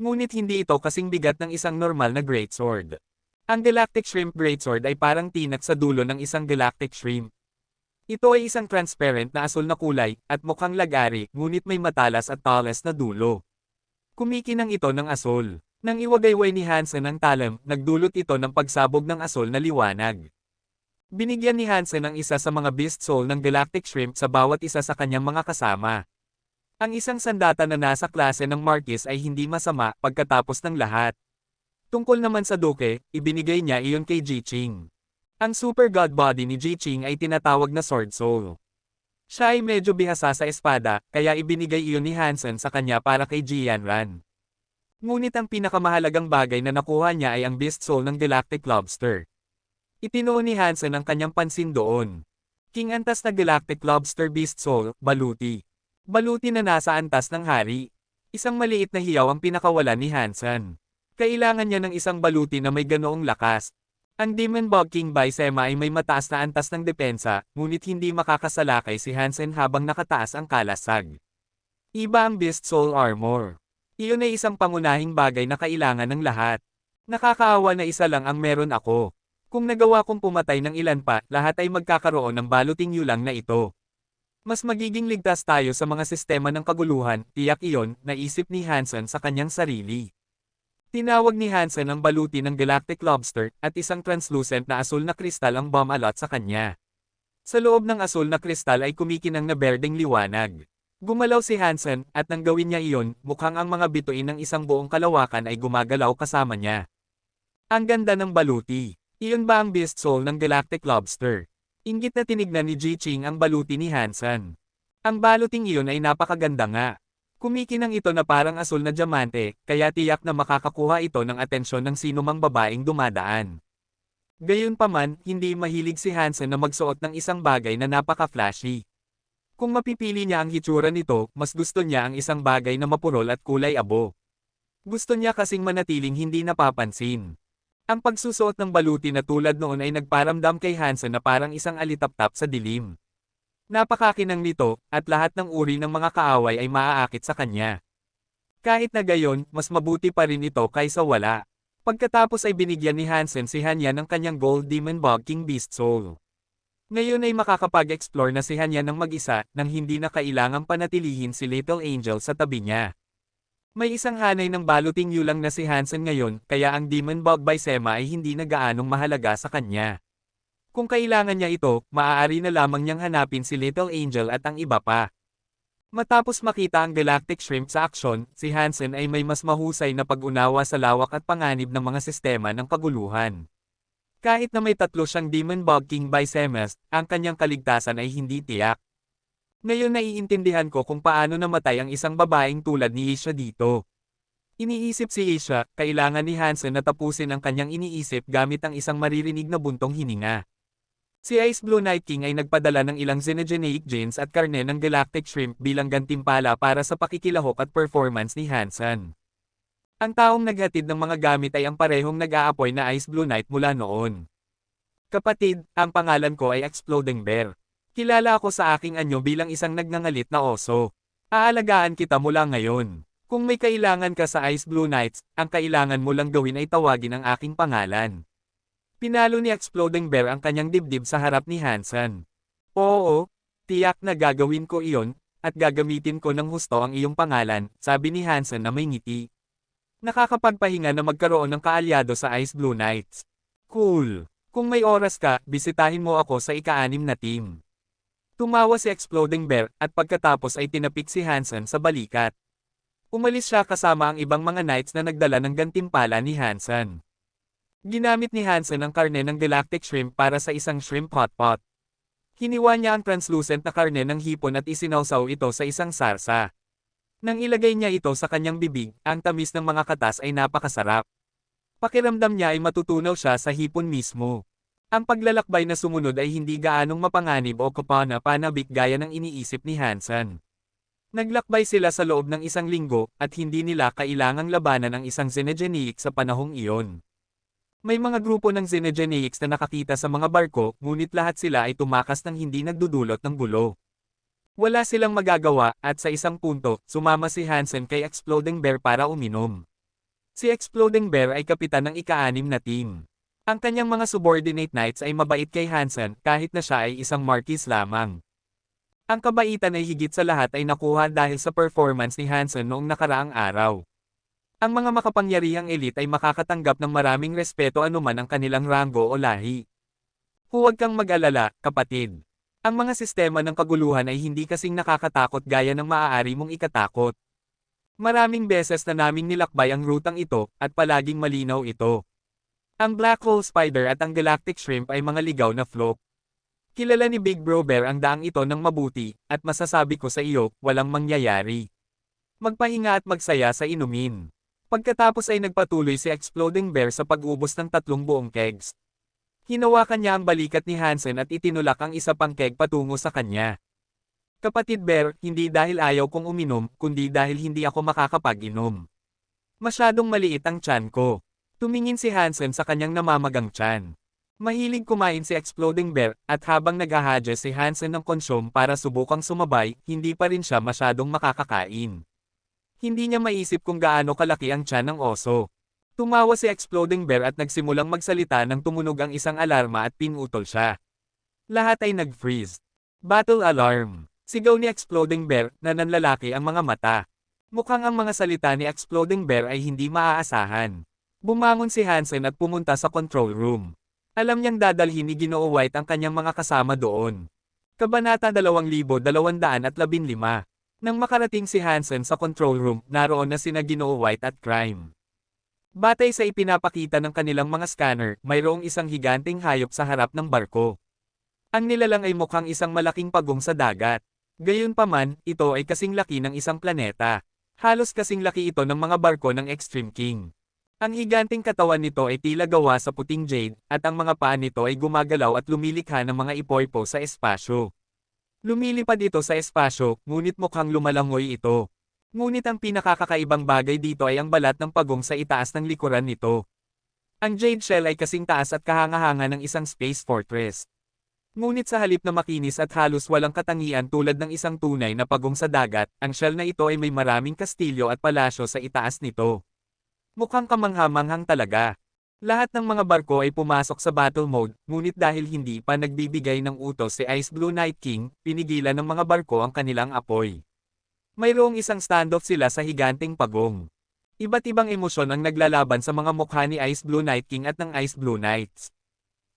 Ngunit hindi ito kasing bigat ng isang normal na greatsword. Ang Galactic Shrimp Greatsword ay parang tinak sa dulo ng isang Galactic Shrimp. Ito ay isang transparent na asul na kulay, at mukhang lagari, ngunit may matalas at talas na dulo. Kumikinang ito ng asul. Nang iwagayway ni Hansen ang talam, nagdulot ito ng pagsabog ng asul na liwanag. Binigyan ni Hansen ang isa sa mga beast soul ng Galactic Shrimp sa bawat isa sa kanyang mga kasama. Ang isang sandata na nasa klase ng Marquis ay hindi masama pagkatapos ng lahat. Tungkol naman sa Duke, ibinigay niya iyon kay Ji-Ching. Ang super god body ni Ji-Ching ay tinatawag na Sword Soul. Siya ay medyo bihasa sa espada, kaya ibinigay iyon ni Hansen sa kanya para kay Jianran. Ngunit ang pinakamahalagang bagay na nakuha niya ay ang beast soul ng Galactic Lobster. Itinuon ni Hansen ang kanyang pansin doon. King antas na Galactic Lobster Beast Soul, baluti. Baluti na nasa antas ng hari. Isang maliit na hiyaw ang pinakawalan ni Hansen. Kailangan niya ng isang baluti na may ganoong lakas. Ang Demon Bog King Baisema ay may mataas na antas ng depensa, ngunit hindi makakasalakay si Hansen habang nakataas ang kalasag. Iba ang Beast Soul Armor. Iyon ay isang pangunahing bagay na kailangan ng lahat. Nakakaawa na isa lang ang meron ako. Kung nagawa kong pumatay ng ilan pa, lahat ay magkakaroon ng baluting yulang na ito. Mas magiging ligtas tayo sa mga sistema ng kaguluhan, tiyak iyon, naisip ni Hansen sa kanyang sarili. Tinawag ni Hansen ang baluti ng Galactic Lobster, at isang translucent na asul na kristal ang bumalot sa kanya. Sa loob ng asul na kristal ay kumikinang na berdeng liwanag. Gumalaw si Hansen, at nang gawin niya iyon, mukhang ang mga bituin ng isang buong kalawakan ay gumagalaw kasama niya. Ang ganda ng baluti. Iyon ba ang beast soul ng Galactic Lobster? Inggit na tinignan ni Ji-Ching ang baluti ni Hansen. Ang baluting iyon ay napakaganda nga. Kumikinang ito na parang asul na diamante, kaya tiyak na makakakuha ito ng atensyon ng sinumang babaeng dumadaan. Gayunpaman, hindi mahilig si Hansen na magsuot ng isang bagay na napaka-flashy. Kung mapipili niya ang hitsura nito, mas gusto niya ang isang bagay na mapurol at kulay abo. Gusto niya kasing manatiling hindi napapansin. Ang pagsusuot ng baluti na tulad noon ay nagparamdam kay Hansen na parang isang alitaptap sa dilim. Napakakinang nito, at lahat ng uri ng mga kaaway ay maaakit sa kanya. Kahit na gayon, mas mabuti pa rin ito kaysa wala. Pagkatapos ay binigyan ni Hansen si Hanya ng kanyang Gold Demon Bog King Beast Soul. Ngayon ay makakapag-explore na si Hanya ng mag-isa nang hindi na kailangang panatilihin si Little Angel sa tabi niya. May isang hanay ng baluting yulang na si Hansen ngayon, kaya ang Demon Bog by Sema ay hindi na gaanong mahalaga sa kanya. Kung kailangan niya ito, maaari na lamang niyang hanapin si Little Angel at ang iba pa. Matapos makita ang Galactic Shrimp sa aksyon, si Hansen ay may mas mahusay na pag-unawa sa lawak at panganib ng mga sistema ng kaguluhan. Kahit na may 3 siyang Demon Bog King by Semes, ang kanyang kaligtasan ay hindi tiyak. Ngayon naiintindihan ko kung paano namatay ang isang babaeng tulad ni Isha dito. Iniisip si Isha, kailangan ni Hansen na tapusin ang kanyang iniisip gamit ang isang maririnig na buntong hininga. Si Ice Blue Night King ay nagpadala ng ilang xenogeneic genes at karne ng Galactic Shrimp bilang gantimpala para sa pakikilahok at performance ni Hansen. Ang taong naghatid ng mga gamit ay ang parehong nag-aapoy na Ice Blue Knight mula noon. Kapatid, ang pangalan ko ay Exploding Bear. Kilala ako sa aking anyo bilang isang nagngangalit na oso. Aalagaan kita mula ngayon. Kung may kailangan ka sa Ice Blue Knights, ang kailangan mo lang gawin ay tawagin ang aking pangalan. Pinalo ni Exploding Bear ang kanyang dibdib sa harap ni Hansen. Oo, tiyak na gagawin ko iyon, at gagamitin ko ng husto ang iyong pangalan, sabi ni Hansen na may ngiti. Nakakapagpahinga na magkaroon ng kaalyado sa Ice Blue Knights. Cool. Kung may oras ka, bisitahin mo ako sa ika-6 na team. Tumawa si Exploding Bear, at pagkatapos ay tinapik si Hansen sa balikat. Umalis siya kasama ang ibang mga knights na nagdala ng gantimpala ni Hansen. Ginamit ni Hansen ang karne ng Galactic Shrimp para sa isang shrimp hotpot. Hiniwa niya ang translucent na karne ng hipon at isinawsaw ito sa isang sarsa. Nang ilagay niya ito sa kanyang bibig, ang tamis ng mga katas ay napakasarap. Pakiramdam niya ay matutunaw siya sa hipon mismo. Ang paglalakbay na sumunod ay hindi gaanong mapanganib o kapana-panabik gaya ng iniisip ni Hansen. Naglakbay sila sa loob ng 1 linggo, at hindi nila kailangang labanan ang isang xenogeneic sa panahong iyon. May mga grupo ng xenogeneics na nakakita sa mga barko, ngunit lahat sila ay tumakas ng hindi nagdudulot ng gulo. Wala silang magagawa, at sa isang punto, sumama si Hansen kay Exploding Bear para uminom. Si Exploding Bear ay kapitan ng ika-6 na team. Ang kanyang mga subordinate knights ay mabait kay Hansen kahit na siya ay isang marquis lamang. Ang kabaitan ay higit sa lahat ay nakuha dahil sa performance ni Hansen noong nakaraang araw. Ang mga makapangyarihang elite ay makakatanggap ng maraming respeto anuman ang kanilang ranggo o lahi. Huwag kang mag-alala, kapatid. Ang mga sistema ng kaguluhan ay hindi kasing nakakatakot gaya ng maaari mong ikatakot. Maraming beses na naming nilakbay ang rutang ito, at palaging malinaw ito. Ang Black Hole Spider at ang Galactic Shrimp ay mga ligaw na float. Kilala ni Big Bro Bear ang daang ito ng mabuti, at masasabi ko sa iyo, walang mangyayari. Magpahinga at magsaya sa inumin. Pagkatapos ay nagpatuloy si Exploding Bear sa pag-ubos ng 3 buong kegs. Hinawakan niya ang balikat ni Hansen at itinulak ang isa pang keg patungo sa kanya. Kapatid Bear, hindi dahil ayaw kong uminom, kundi dahil hindi ako makakapag-inom. Masyadong maliit ang tiyan ko. Tumingin si Hansen sa kanyang namamagang tiyan. Mahilig kumain si Exploding Bear, at habang naghahadya si Hansen ng konsyom para subukang sumabay, hindi pa rin siya masyadong makakakain. Hindi niya maisip kung gaano kalaki ang tiyan ng oso. Tumawa si Exploding Bear at nagsimulang magsalita nang tumunog ang isang alarma at pinutol siya. Lahat ay nag-freeze. Battle alarm! Sigaw ni Exploding Bear na nanlalaki ang mga mata. Mukhang ang mga salita ni Exploding Bear ay hindi maaasahan. Bumangon si Hansen at pumunta sa control room. Alam niyang dadalhin ni Ginoo White ang kanyang mga kasama doon. Kabanata 2215. Nang makarating si Hansen sa control room, naroon na sina Ginoo White at Crime. Batay sa ipinapakita ng kanilang mga scanner, mayroong isang higanteng hayop sa harap ng barko. Ang nilalang ay mukhang isang malaking pagong sa dagat. Gayunpaman, ito ay kasing laki ng isang planeta. Halos kasing laki ito ng mga barko ng Extreme King. Ang higanting katawan nito ay tila gawa sa puting jade, at ang mga paa nito ay gumagalaw at lumilikha ng mga ipoypo sa espasyo. Lumilipad ito sa espasyo, ngunit mukhang lumalangoy ito. Ngunit ang pinakakakaibang bagay dito ay ang balat ng pagong sa itaas ng likuran nito. Ang jade shell ay kasing taas at kahanga-hanga ng isang space fortress. Ngunit sa halip na makinis at halos walang katangian tulad ng isang tunay na pagong sa dagat, ang shell na ito ay may maraming kastilyo at palasyo sa itaas nito. Mukhang kamangha-manghang talaga. Lahat ng mga barko ay pumasok sa battle mode, ngunit dahil hindi pa nagbibigay ng utos si Ice Blue Night King, pinigilan ng mga barko ang kanilang apoy. Mayroong isang standoff sila sa higanting pagong. Iba't ibang emosyon ang naglalaban sa mga mukha ni Ice Blue Night King at ng Ice Blue Knights.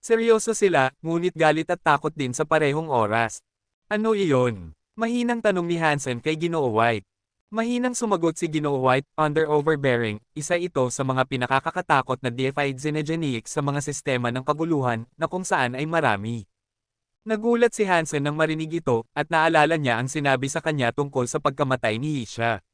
Seryoso sila, ngunit galit at takot din sa parehong oras. Ano iyon? Mahinang tanong ni Hansen kay Ginoo White. Mahinang sumagot si Ginoo White, under overbearing, isa ito sa mga pinakakakatakot na deified xenogenic sa mga sistema ng kaguluhan, na kung saan ay marami. Nagulat si Hansen nang marinig ito, at naalala niya ang sinabi sa kanya tungkol sa pagkamatay ni Isha.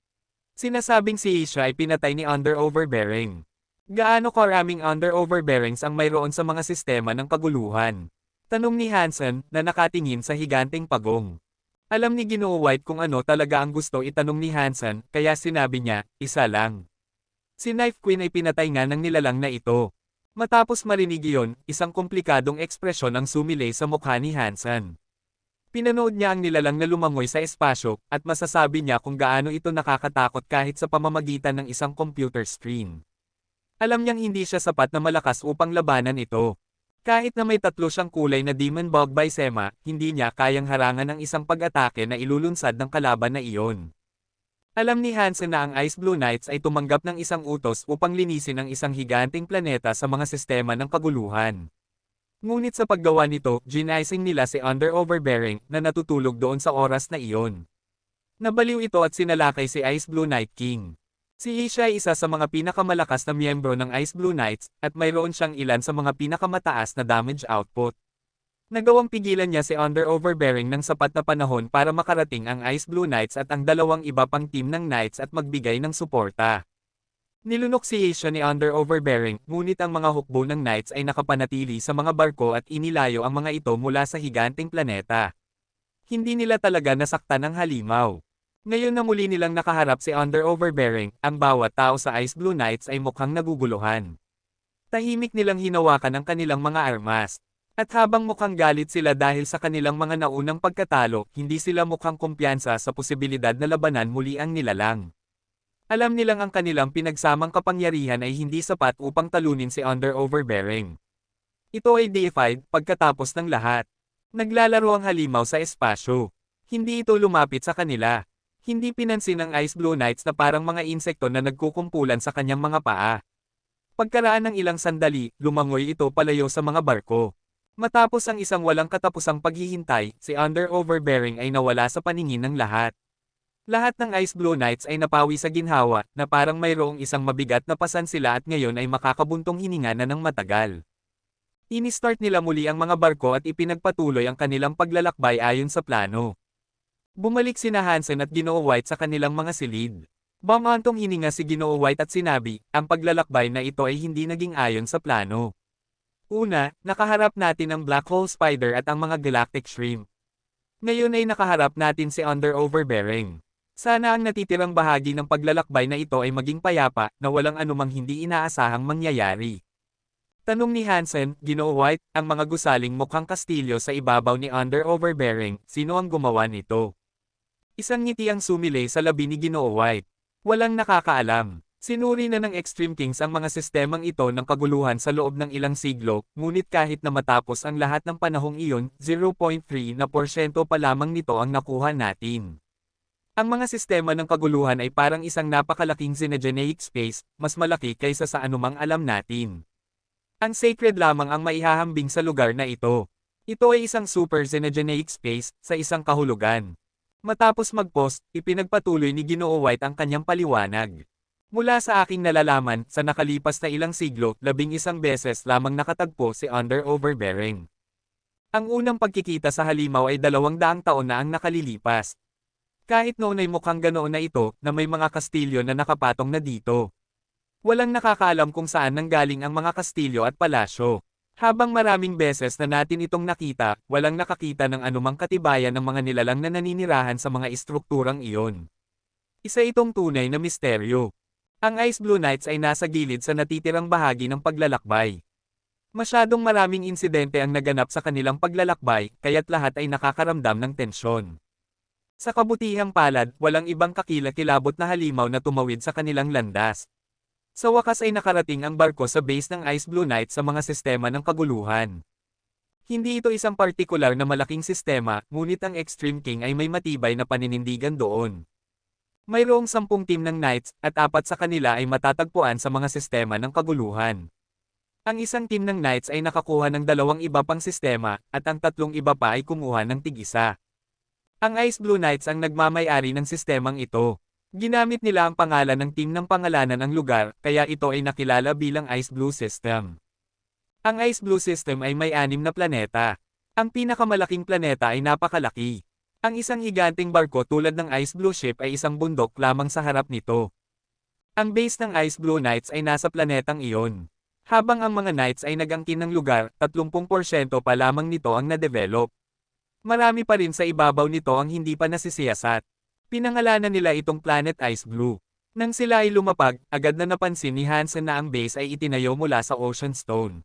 Sinasabing si Isha ay pinatay ni under overbearing. Gaano karaming under overbearings ang mayroon sa mga sistema ng kaguluhan? Tanong ni Hansen, na nakatingin sa higanting pagong. Alam ni Ginoo White kung ano talaga ang gusto itanong ni Hansen, kaya sinabi niya, isa lang. Si Knife Queen ay pinatay nga ng nilalang na ito. Matapos marinig iyon, isang komplikadong ekspresyon ang sumilay sa mukha ni Hansen. Pinanood niya ang nilalang na lumangoy sa espasyo, at masasabi niya kung gaano ito nakakatakot kahit sa pamamagitan ng isang computer screen. Alam niyang hindi siya sapat na malakas upang labanan ito. Kahit na may tatlo siyang kulay na Demon Bog by Sema, hindi niya kayang harangan ng isang pag-atake na ilulunsad ng kalaban na iyon. Alam ni Hansen na ang Ice Blue Knights ay tumanggap ng isang utos upang linisin ang isang higanting planeta sa mga sistema ng kaguluhan. Ngunit sa paggawa nito, ginising nila si Under Overbearing na natutulog doon sa oras na iyon. Nabaliw ito at sinalakay si Ice Blue Night King. Si Isha ay isa sa mga pinakamalakas na miyembro ng Ice Blue Knights, at mayroon siyang ilan sa mga pinakamataas na damage output. Nagawang pigilan niya si Under Overbearing ng sapat na panahon para makarating ang Ice Blue Knights at ang dalawang iba pang team ng Knights at magbigay ng suporta. Nilunok si Isha ni Under Overbearing, ngunit ang mga hukbo ng Knights ay nakapanatili sa mga barko at inilayo ang mga ito mula sa higanting planeta. Hindi nila talaga nasaktan ang halimaw. Ngayon na muli nilang nakaharap si Under Overbearing, ang bawat tao sa Ice Blue Knights ay mukhang naguguluhan. Tahimik nilang hinawakan ang kanilang mga armas. At habang mukhang galit sila dahil sa kanilang mga naunang pagkatalo, hindi sila mukhang kumpiyansa sa posibilidad na labanan muli ang nilalang. Alam nilang ang kanilang pinagsamang kapangyarihan ay hindi sapat upang talunin si Under Overbearing. Ito ay deified pagkatapos ng lahat. Naglalaro ang halimaw sa espasyo. Hindi ito lumapit sa kanila. Hindi pinansin ng Ice Blue Knights na parang mga insekto na nagkukumpulan sa kanyang mga paa. Pagkaraan ng ilang sandali, lumangoy ito palayo sa mga barko. Matapos ang isang walang katapusang paghihintay, si Under Overbearing ay nawala sa paningin ng lahat. Lahat ng Ice Blue Knights ay napawi sa ginhawa, na parang mayroong isang mabigat na pasan sila at ngayon ay makakabuntong hininga na ng matagal. Ini-start nila muli ang mga barko at ipinagpatuloy ang kanilang paglalakbay ayon sa plano. Bumalik sina Hansen at Ginoo White sa kanilang mga silid. Bumantong hininga si Ginoo White at sinabi, ang paglalakbay na ito ay hindi naging ayon sa plano. Una, nakaharap natin ang Black Hole Spider at ang mga Galactic Shrimp. Ngayon ay nakaharap natin si Under Overbearing. Sana ang natitirang bahagi ng paglalakbay na ito ay maging payapa, na walang anumang hindi inaasahang mangyayari. Tanong ni Hansen, Ginoo White, ang mga gusaling mukhang kastilyo sa ibabaw ni Under Overbearing, sino ang gumawa nito? Isang ngiti ang sumilay sa labi ni Ginoo White. Walang nakakaalam. Sinuri na ng Extreme Kings ang mga sistemang ito ng kaguluhan sa loob ng ilang siglo, ngunit kahit na matapos ang lahat ng panahong iyon, 0.3% pa lamang nito ang nakuha natin. Ang mga sistema ng kaguluhan ay parang isang napakalaking xenogeneic space, mas malaki kaysa sa anumang alam natin. Ang sacred lamang ang maihahambing sa lugar na ito. Ito ay isang super xenogeneic space, sa isang kahulugan. Matapos mag-post, ipinagpatuloy ni Ginoo White ang kanyang paliwanag. Mula sa aking nalalaman, sa nakalipas na ilang siglo, 11 beses lamang nakatagpo si Under Overbearing. Ang unang pagkikita sa halimaw ay 200 taon na ang nakalilipas. Kahit noon ay mukhang ganoon na ito, na may mga kastilyo na nakapatong na dito. Walang nakakaalam kung saan nanggaling ang mga kastilyo at palasyo. Habang maraming beses na natin itong nakita, walang nakakita ng anumang katibayan ng mga nilalang na naninirahan sa mga istrukturang iyon. Isa itong tunay na misteryo. Ang Ice Blue Knights ay nasa gilid sa natitirang bahagi ng paglalakbay. Masyadong maraming insidente ang naganap sa kanilang paglalakbay, kaya't lahat ay nakakaramdam ng tensyon. Sa kabutihang palad, walang ibang kakilakilabot na halimaw na tumawid sa kanilang landas. Sa wakas ay nakarating ang barko sa base ng Ice Blue Knight sa mga sistema ng kaguluhan. Hindi ito isang partikular na malaking sistema, ngunit ang Extreme King ay may matibay na paninindigan doon. Mayroong 10 team ng Knights, at 4 sa kanila ay matatagpuan sa mga sistema ng kaguluhan. Ang isang team ng Knights ay nakakuha ng 2 iba pang sistema, at ang 3 iba pa ay kumuha ng tig-isa. Ang Ice Blue Knights ang nagmamay-ari ng sistemang ito. Ginamit nila ang pangalan ng team ng pangalanan ng lugar, kaya ito ay nakilala bilang Ice Blue System. Ang Ice Blue System ay may 6 na planeta. Ang pinakamalaking planeta ay napakalaki. Ang isang higanteng barko tulad ng Ice Blue Ship ay isang bundok lamang sa harap nito. Ang base ng Ice Blue Knights ay nasa planetang iyon. Habang ang mga Knights ay nag-angkin ng lugar, 30% pa lamang nito ang na-develop. Marami pa rin sa ibabaw nito ang hindi pa nasisiyasat. Pinangalanan nila itong Planet Ice Blue. Nang sila ay lumapag, agad na napansin ni Hansen na ang base ay itinayo mula sa Ocean Stone.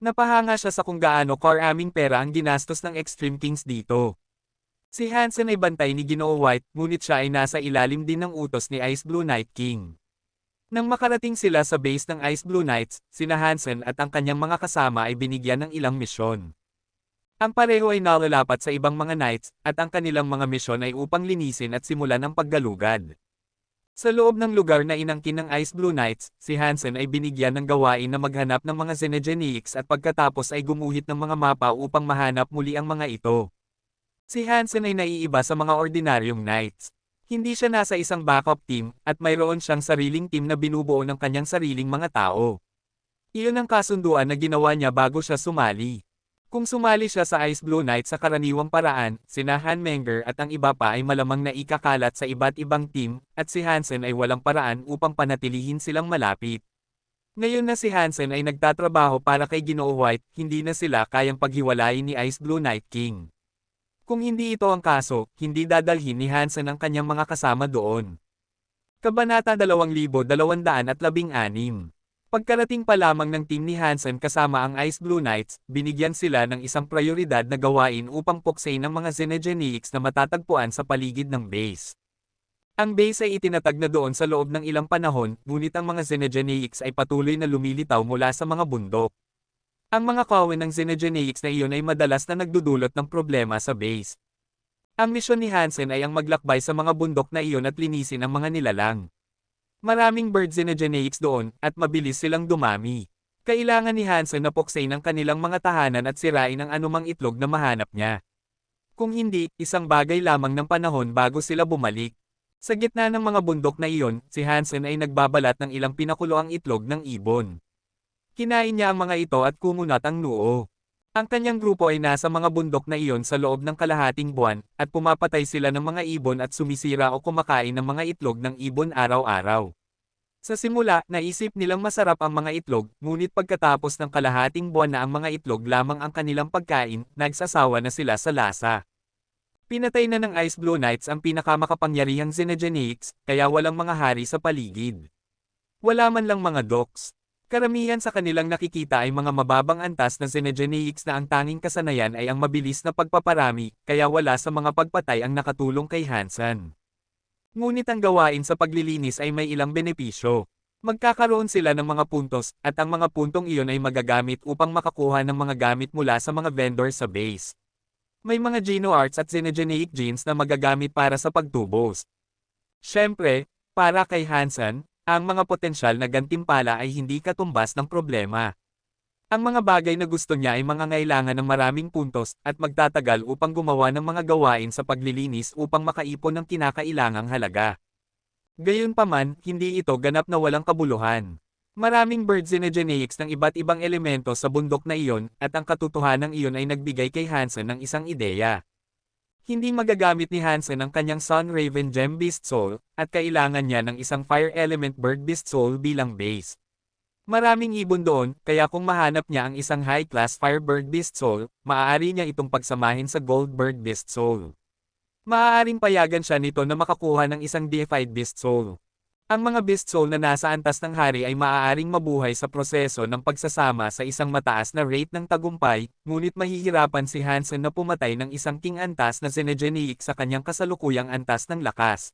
Napahanga siya sa kung gaano karaming pera ang ginastos ng Extreme Kings dito. Si Hansen ay bantay ni Ginoo White, ngunit siya ay nasa ilalim din ng utos ni Ice Blue Night King. Nang makarating sila sa base ng Ice Blue Knights, sina Hansen at ang kanyang mga kasama ay binigyan ng ilang misyon. Ang pareho ay nalalapat sa ibang mga Knights, at ang kanilang mga misyon ay upang linisin at simulan ang paggalugad. Sa loob ng lugar na inangkin ng Ice Blue Knights, si Hansen ay binigyan ng gawain na maghanap ng mga Xenogenics at pagkatapos ay gumuhit ng mga mapa upang mahanap muli ang mga ito. Si Hansen ay naiiba sa mga ordinaryong Knights. Hindi siya nasa isang backup team, at mayroon siyang sariling team na binubuo ng kanyang sariling mga tao. Iyon ang kasunduan na ginawa niya bago siya sumali. Kung sumali siya sa Ice Blue Knight sa karaniwang paraan, sina Han Menger at ang iba pa ay malamang na ikakalat sa iba't ibang team, at si Hansen ay walang paraan upang panatilihin silang malapit. Ngayon na si Hansen ay nagtatrabaho para kay Ginoo White, hindi na sila kayang paghiwalayin ni Ice Blue Night King. Kung hindi ito ang kaso, hindi dadalhin ni Hansen ang kanyang mga kasama doon. Kabanata 2216. Pagkarating pa lamang ng team ni Hansen kasama ang Ice Blue Knights, binigyan sila ng isang prioridad na gawain upang puksain ang mga Xenogenics na matatagpuan sa paligid ng base. Ang base ay itinatag na doon sa loob ng ilang panahon, ngunit ang mga Xenogenics ay patuloy na lumilitaw mula sa mga bundok. Ang mga kawin ng Xenogenics na iyon ay madalas na nagdudulot ng problema sa base. Ang misyon ni Hansen ay ang maglakbay sa mga bundok na iyon at linisin ang mga nilalang. Maraming bird Xenogenics doon, at mabilis silang dumami. Kailangan ni Hansen na puksain ang kanilang mga tahanan at sirain ang anumang itlog na mahanap niya. Kung hindi, isang bagay lamang ng panahon bago sila bumalik. Sa gitna ng mga bundok na iyon, si Hansen ay nagbabalat ng ilang pinakuloang itlog ng ibon. Kinain niya ang mga ito at kumunat ang noo. Ang kanyang grupo ay nasa mga bundok na iyon sa loob ng kalahating buwan, at pumapatay sila ng mga ibon at sumisira o kumakain ng mga itlog ng ibon araw-araw. Sa simula, naisip nilang masarap ang mga itlog, ngunit pagkatapos ng kalahating buwan na ang mga itlog lamang ang kanilang pagkain, nagsasawa na sila sa lasa. Pinatay na ng Ice Blue Knights ang pinakamakapangyarihang Xenogenics, kaya walang mga hari sa paligid. Wala man lang mga dogs. Karamihan sa kanilang nakikita ay mga mababang antas na Xenogenics na ang tanging kasanayan ay ang mabilis na pagpaparami, kaya wala sa mga pagpatay ang nakatulong kay Hansen. Ngunit ang gawain sa paglilinis ay may ilang benepisyo. Magkakaroon sila ng mga puntos, at ang mga puntong iyon ay magagamit upang makakuha ng mga gamit mula sa mga vendor sa base. May mga GenoArts at Xenogenic Genes na magagamit para sa pagtubos. Siyempre, para kay Hansen, ang mga potensyal na gantimpala ay hindi katumbas ng problema. Ang mga bagay na gusto niya ay mangangailangan ng maraming puntos at magtatagal upang gumawa ng mga gawain sa paglilinis upang makaipon ng kinakailangang halaga. Gayunpaman, hindi ito ganap na walang kabuluhan. Maraming bird synergeneics ng iba't ibang elemento sa bundok na iyon, at ang katotohanang iyon ay nagbigay kay Hansen ng isang ideya. Hindi magagamit ni Hansen ang kanyang Sun Raven Gem Beast Soul, at kailangan niya ng isang Fire Element Bird Beast Soul bilang base. Maraming ibon doon, kaya kung mahanap niya ang isang high-class Firebird Beast Soul, maaari niya itong pagsamahin sa Gold Bird Beast Soul. Maaaring payagan siya nito na makakuha ng isang deified Beast Soul. Ang mga Beast Soul na nasa antas ng hari ay maaaring mabuhay sa proseso ng pagsasama sa isang mataas na rate ng tagumpay, ngunit mahihirapan si Hansen na pumatay ng isang king antas na synergenic sa kanyang kasalukuyang antas ng lakas.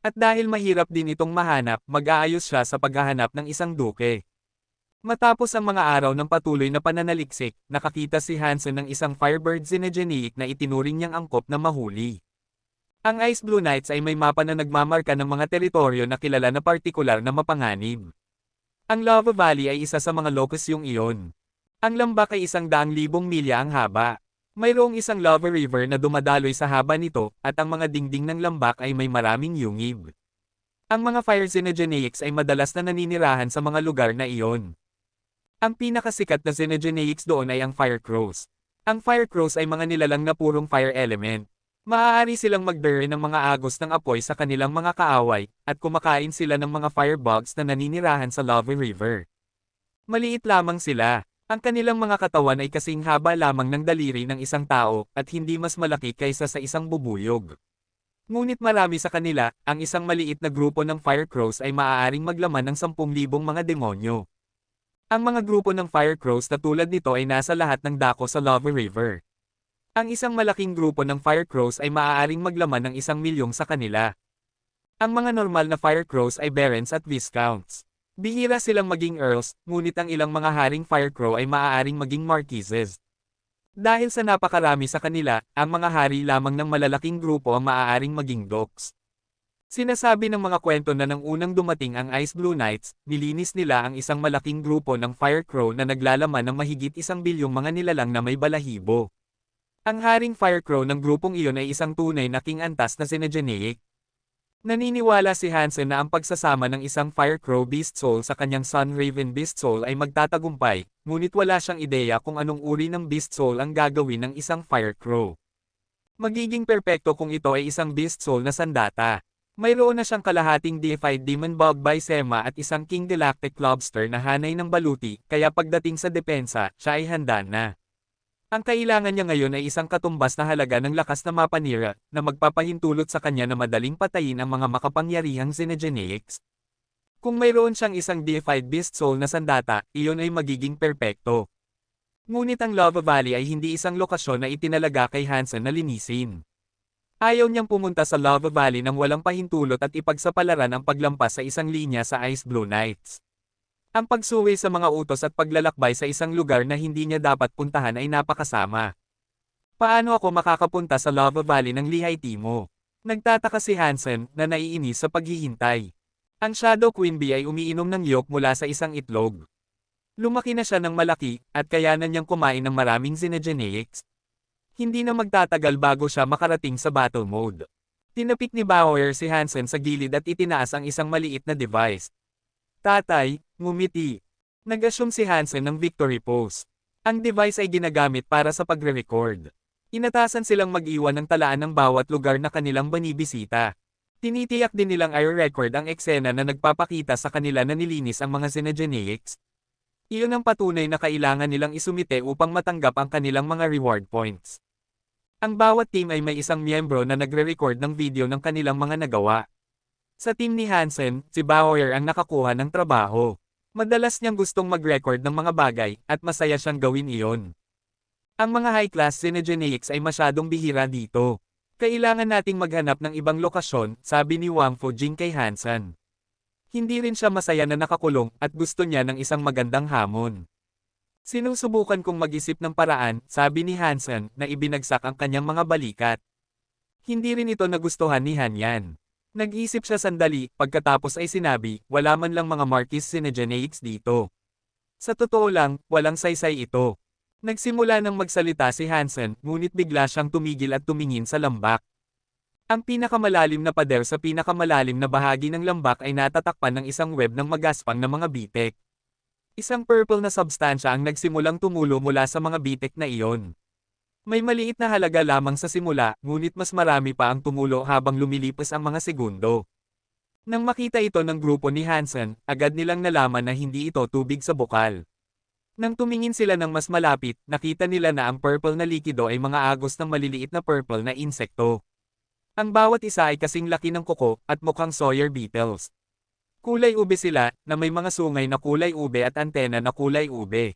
At dahil mahirap din itong mahanap, mag-aayos siya sa paghahanap ng isang duke. Matapos ang mga araw ng patuloy na pananaliksik, nakakita si Hansen ng isang Firebird synergenic na itinuring niyang angkop na mahuli. Ang Ice Blue Knights ay may mapa na nagmamarka ng mga teritoryo na kilala na partikular na mapanganib. Ang Lava Valley ay isa sa mga locus yung iyon. Ang lambak ay 100,000 milya ang haba. Mayroong isang lava river na dumadaloy sa haba nito, at ang mga dingding ng lambak ay may maraming yungib. Ang mga fire synergeneics ay madalas na naninirahan sa mga lugar na iyon. Ang pinakasikat na synergeneics doon ay ang Fire Crows. Ang Fire Crows ay mga nilalang na purong fire element. Maaari silang magdere ng mga agos ng apoy sa kanilang mga kaaway, at kumakain sila ng mga firebugs na naninirahan sa Lava River. Maliit lamang sila. Ang kanilang mga katawan ay kasing haba lamang ng daliri ng isang tao, at hindi mas malaki kaysa sa isang bubuyog. Ngunit marami sa kanila, ang isang maliit na grupo ng Fire Crows ay maaaring maglaman ng 10,000 mga demonyo. Ang mga grupo ng Fire Crows na tulad nito ay nasa lahat ng dako sa Lava River. Ang isang malaking grupo ng Fire Crows ay maaaring maglaman ng 1,000,000 sa kanila. Ang mga normal na Fire Crows ay Barons at Viscounts. Bihira silang maging Earls, ngunit ang ilang mga haring Fire Crow ay maaaring maging Marquises. Dahil sa napakarami sa kanila, ang mga hari lamang ng malalaking grupo ang maaaring maging Dukes. Sinasabi ng mga kwento na nang unang dumating ang Ice Blue Knights, nilinis nila ang isang malaking grupo ng Fire Crow na naglalaman ng mahigit 1,000,000,000 mga nilalang na may balahibo. Ang haring Fire Crow ng grupong iyon ay isang tunay na king antas na synergeneic. Naniniwala si Hansen na ang pagsasama ng isang Fire Crow Beast Soul sa kanyang Sun Raven Beast Soul ay magtatagumpay, ngunit wala siyang ideya kung anong uri ng Beast Soul ang gagawin ng isang Fire Crow. Magiging perpekto kung ito ay isang Beast Soul na sandata. Mayroon na siyang kalahating deified Demon Bog Bysema at isang King Galactic Lobster na hanay ng baluti, kaya pagdating sa depensa, siya ay handa na. Ang kailangan niya ngayon ay isang katumbas na halaga ng lakas na mapanira, na magpapahintulot sa kanya na madaling patayin ang mga makapangyarihang synergeneics. Kung mayroon siyang isang deified Beast Soul na sandata, iyon ay magiging perpekto. Ngunit ang Lava Valley ay hindi isang lokasyon na itinalaga kay Hansen na linisin. Ayaw niyang pumunta sa Lava Valley nang walang pahintulot at ipagsapalaran ang paglampas sa isang linya sa Ice Blue Knights. Ang pagsuwi sa mga utos at paglalakbay sa isang lugar na hindi niya dapat puntahan ay napakasama. Paano ako makakapunta sa Lava Valley ng Lehigh Timo? Nagtataka si Hansen na naiinis sa paghihintay. Ang Shadow Queen Bee ay umiinom ng yolk mula sa isang itlog. Lumaki na siya ng malaki, at kayanan niyang kumain ng maraming synergeneics. Hindi na magtatagal bago siya makarating sa battle mode. Tinapik ni Bauer si Hansen sa gilid at itinaas ang isang maliit na device. Tatay, ngumiti. Nag-assume si Hansen ng victory pose. Ang device ay ginagamit para sa pagre-record. Inatasan silang mag-iwan ng talaan ng bawat lugar na kanilang banibisita. Tinitiyak din nilang i-record ang eksena na nagpapakita sa kanila na nilinis ang mga synergeneics. Iyon ang patunay na kailangan nilang isumite upang matanggap ang kanilang mga reward points. Ang bawat team ay may isang miyembro na nagre-record ng video ng kanilang mga nagawa. Sa team ni Hansen, si Bauer ang nakakuha ng trabaho. Madalas niyang gustong mag-record ng mga bagay, at masaya siyang gawin iyon. Ang mga high-class synergeneics ay masyadong bihira dito. Kailangan nating maghanap ng ibang lokasyon, sabi ni Wang Fujing kay Hansen. Hindi rin siya masaya na nakakulong, at gusto niya ng isang magandang hamon. Sinusubukan kong mag-isip ng paraan, sabi ni Hansen, na ibinagsak ang kanyang mga balikat. Hindi rin ito nagustuhan ni Hanyan. Nag-isip siya sandali, pagkatapos ay sinabi, wala man lang mga Marquis synergeneics dito. Sa totoo lang, walang saysay ito. Nagsimula nang magsalita si Hansen, ngunit bigla siyang tumigil at tumingin sa lambak. Ang pinakamalalim na pader sa pinakamalalim na bahagi ng lambak ay natatakpan ng isang web ng magaspang na mga bitek. Isang purple na substansya ang nagsimulang tumulo mula sa mga bitek na iyon. May maliit na halaga lamang sa simula, ngunit mas marami pa ang tumulo habang lumilipas ang mga segundo. Nang makita ito ng grupo ni Hansen, agad nilang nalaman na hindi ito tubig sa bukal. Nang tumingin sila ng mas malapit, nakita nila na ang purple na likido ay mga agos ng maliliit na purple na insekto. Ang bawat isa ay kasing laki ng kuko at mukhang Sawyer beetles. Kulay ube sila, na may mga sungay na kulay ube at antena na kulay ube.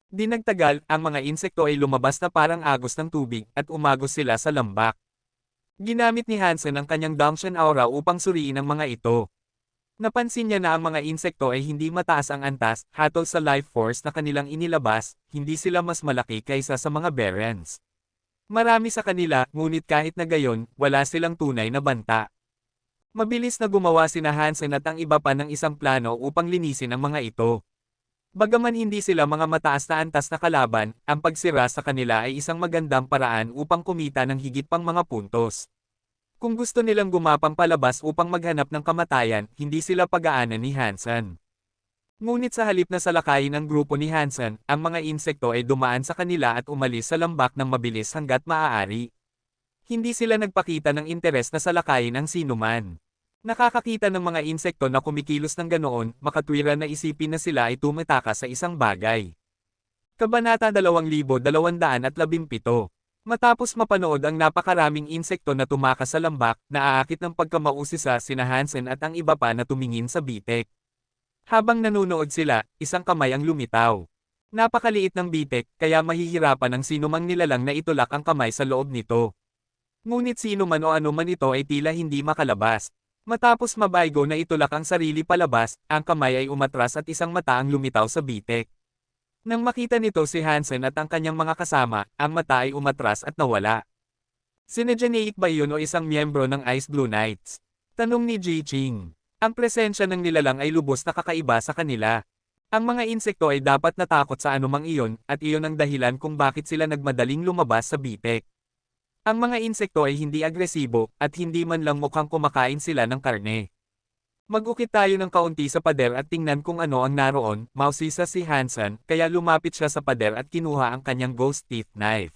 Di nagtagal, ang mga insekto ay lumabas na parang agos ng tubig at umagos sila sa lambak. Ginamit ni Hansen ang kanyang Dangshan aura upang suriin ang mga ito. Napansin niya na ang mga insekto ay hindi mataas ang antas, hatol sa life force na kanilang inilabas, hindi sila mas malaki kaysa sa mga Berens. Marami sa kanila, ngunit kahit na gayon, wala silang tunay na banta. Mabilis na gumawa sina Hansen at ang iba pa ng isang plano upang linisin ang mga ito. Bagaman hindi sila mga mataas na antas na kalaban, ang pagsira sa kanila ay isang magandang paraan upang kumita ng higit pang mga puntos. Kung gusto nilang gumapang palabas upang maghanap ng kamatayan, hindi sila pag-aanan ni Hansen. Ngunit sa halip na salakayin ang grupo ni Hansen, ang mga insekto ay dumaan sa kanila at umalis sa lambak ng mabilis hanggat maaari. Hindi sila nagpakita ng interes na salakayin ang sinuman. Nakakakita ng mga insekto na kumikilos ng ganoon, makatwiran na isipin na sila ay tumataka sa isang bagay. Kabanata 2217. Matapos mapanood ang napakaraming insekto na tumakas sa lambak, naaakit ng pagkamausisa sina Hansen at ang iba pa na tumingin sa bitek. Habang nanunood sila, isang kamay ang lumitaw. Napakaliit ng bitek, kaya mahihirapan ang sinumang nilalang na itulak ang kamay sa loob nito. Ngunit sino man o ano man ito ay tila hindi makalabas. Matapos mabaygo na itulak ang sarili palabas, ang kamay ay umatras at isang mata ang lumitaw sa bitek. Nang makita nito si Hansen at ang kanyang mga kasama, ang mata ay umatras at nawala. Sinadyaneik ba iyon o isang miyembro ng Ice Blue Knights? Tanong ni Ji Ching. Ang presensya ng nilalang ay lubos na kakaiba sa kanila. Ang mga insekto ay dapat natakot sa anumang iyon, at iyon ang dahilan kung bakit sila nagmadaling lumabas sa bitek. Ang mga insekto ay hindi agresibo, at hindi man lang mukhang kumakain sila ng karne. Mag-ukit tayo ng kaunti sa pader at tingnan kung ano ang naroon, mausisa si Hansen, kaya lumapit siya sa pader at kinuha ang kanyang ghost teeth knife.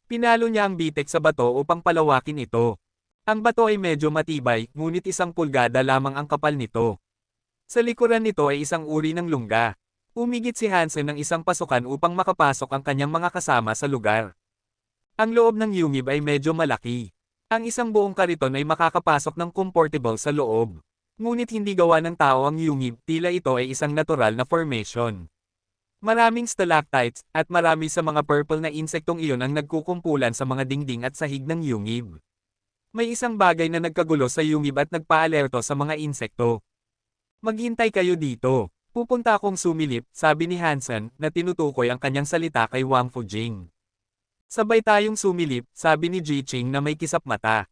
Pinalo niya ang bitek sa bato upang palawakin ito. Ang bato ay medyo matibay, ngunit 1 pulgada lamang ang kapal nito. Sa likuran nito ay isang uri ng lungga. Umigit si Hansen ng isang pasukan upang makapasok ang kanyang mga kasama sa lugar. Ang loob ng yungib ay medyo malaki. Ang isang buong kariton ay makakapasok ng comfortable sa loob. Ngunit hindi gawa ng tao ang yungib, tila ito ay isang natural na formation. Maraming stalactites, at marami sa mga purple na insektong iyon ang nagkukumpulan sa mga dingding at sahig ng yungib. May isang bagay na nagkagulo sa yungib at nagpaalerto sa mga insekto. Maghintay kayo dito. Pupunta akong sumilip, sabi ni Hansen, na tinutukoy ang kanyang salita kay Wang Fujing. Sabay tayong sumilip, sabi ni Ji Ching na may kisap mata.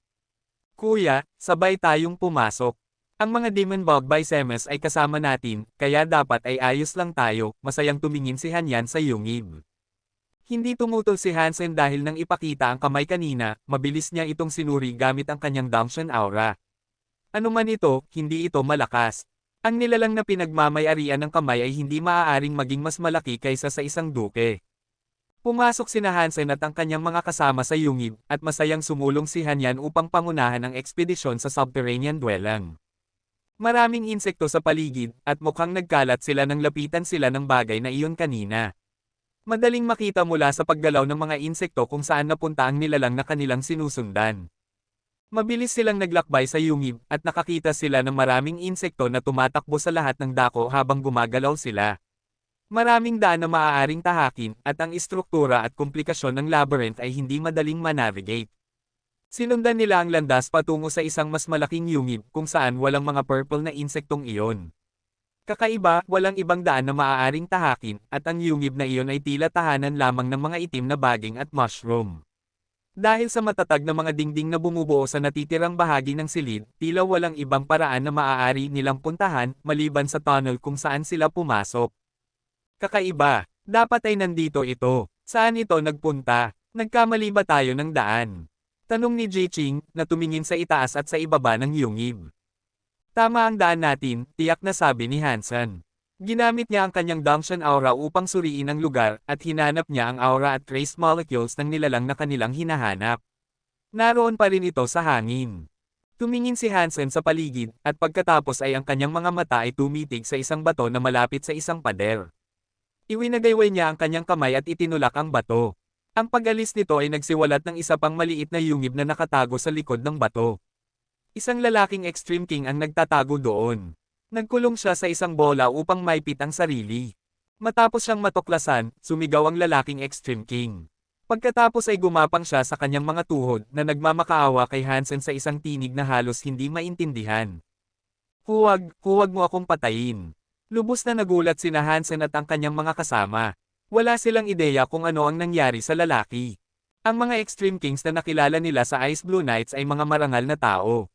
Kuya, sabay tayong pumasok. Ang mga demon bug by Semes ay kasama natin, kaya dapat ay ayos lang tayo, masayang tumingin si Hanyan sa yungib. Hindi tumutol si Hansen dahil nang ipakita ang kamay kanina, mabilis niya itong sinuri gamit ang kanyang Dangshan aura. Ano man ito, hindi ito malakas. Ang nilalang na pinagmamay-arian ng kamay ay hindi maaaring maging mas malaki kaysa sa isang duke. Pumasok sina Hansen at ang kanyang mga kasama sa yungib, at masayang sumulong si Hanyan upang pangunahan ang ekspedisyon sa subterranean dwelling. Maraming insekto sa paligid, at mukhang nagkalat sila nang lapitan sila ng bagay na iyon kanina. Madaling makita mula sa paggalaw ng mga insekto kung saan napunta ang nilalang na kanilang sinusundan. Mabilis silang naglakbay sa yungib, at nakakita sila ng maraming insekto na tumatakbo sa lahat ng dako habang gumagalaw sila. Maraming daan na maaaring tahakin, at ang istruktura at komplikasyon ng labyrinth ay hindi madaling manavigate. Sinundan nila ang landas patungo sa isang mas malaking yungib kung saan walang mga purple na insektong iyon. Kakaiba, walang ibang daan na maaaring tahakin, at ang yungib na iyon ay tila tahanan lamang ng mga itim na baging at mushroom. Dahil sa matatag na mga dingding na bumubuo sa natitirang bahagi ng silid, tila walang ibang paraan na maaari nilang puntahan, maliban sa tunnel kung saan sila pumasok. Kakaiba, dapat ay nandito ito. Saan ito nagpunta? Nagkamali ba tayo ng daan? Tanong ni Jiqing, na tumingin sa itaas at sa ibaba ng yungib. Tama ang daan natin, tiyak na sabi ni Hansen. Ginamit niya ang kanyang Dangshan aura upang suriin ang lugar, at hinanap niya ang aura at trace molecules ng nilalang na kanilang hinahanap. Naroon pa rin ito sa hangin. Tumingin si Hansen sa paligid, at pagkatapos ay ang kanyang mga mata ay tumitig sa isang bato na malapit sa isang pader. Iwinagayway niya ang kanyang kamay at itinulak ang bato. Ang pag-alis nito ay nagsiwalat ng isa pang maliit na yungib na nakatago sa likod ng bato. Isang lalaking Extreme King ang nagtatago doon. Nagkulong siya sa isang bola upang maipit ang sarili. Matapos siyang matuklasan, sumigaw ang lalaking Extreme King. Pagkatapos ay gumapang siya sa kanyang mga tuhod na nagmamakaawa kay Hansen sa isang tinig na halos hindi maintindihan. Huwag mo akong patayin. Lubos na nagulat sina Hansen at ang kanyang mga kasama. Wala silang ideya kung ano ang nangyari sa lalaki. Ang mga Extreme Kings na nakilala nila sa Ice Blue Knights ay mga marangal na tao.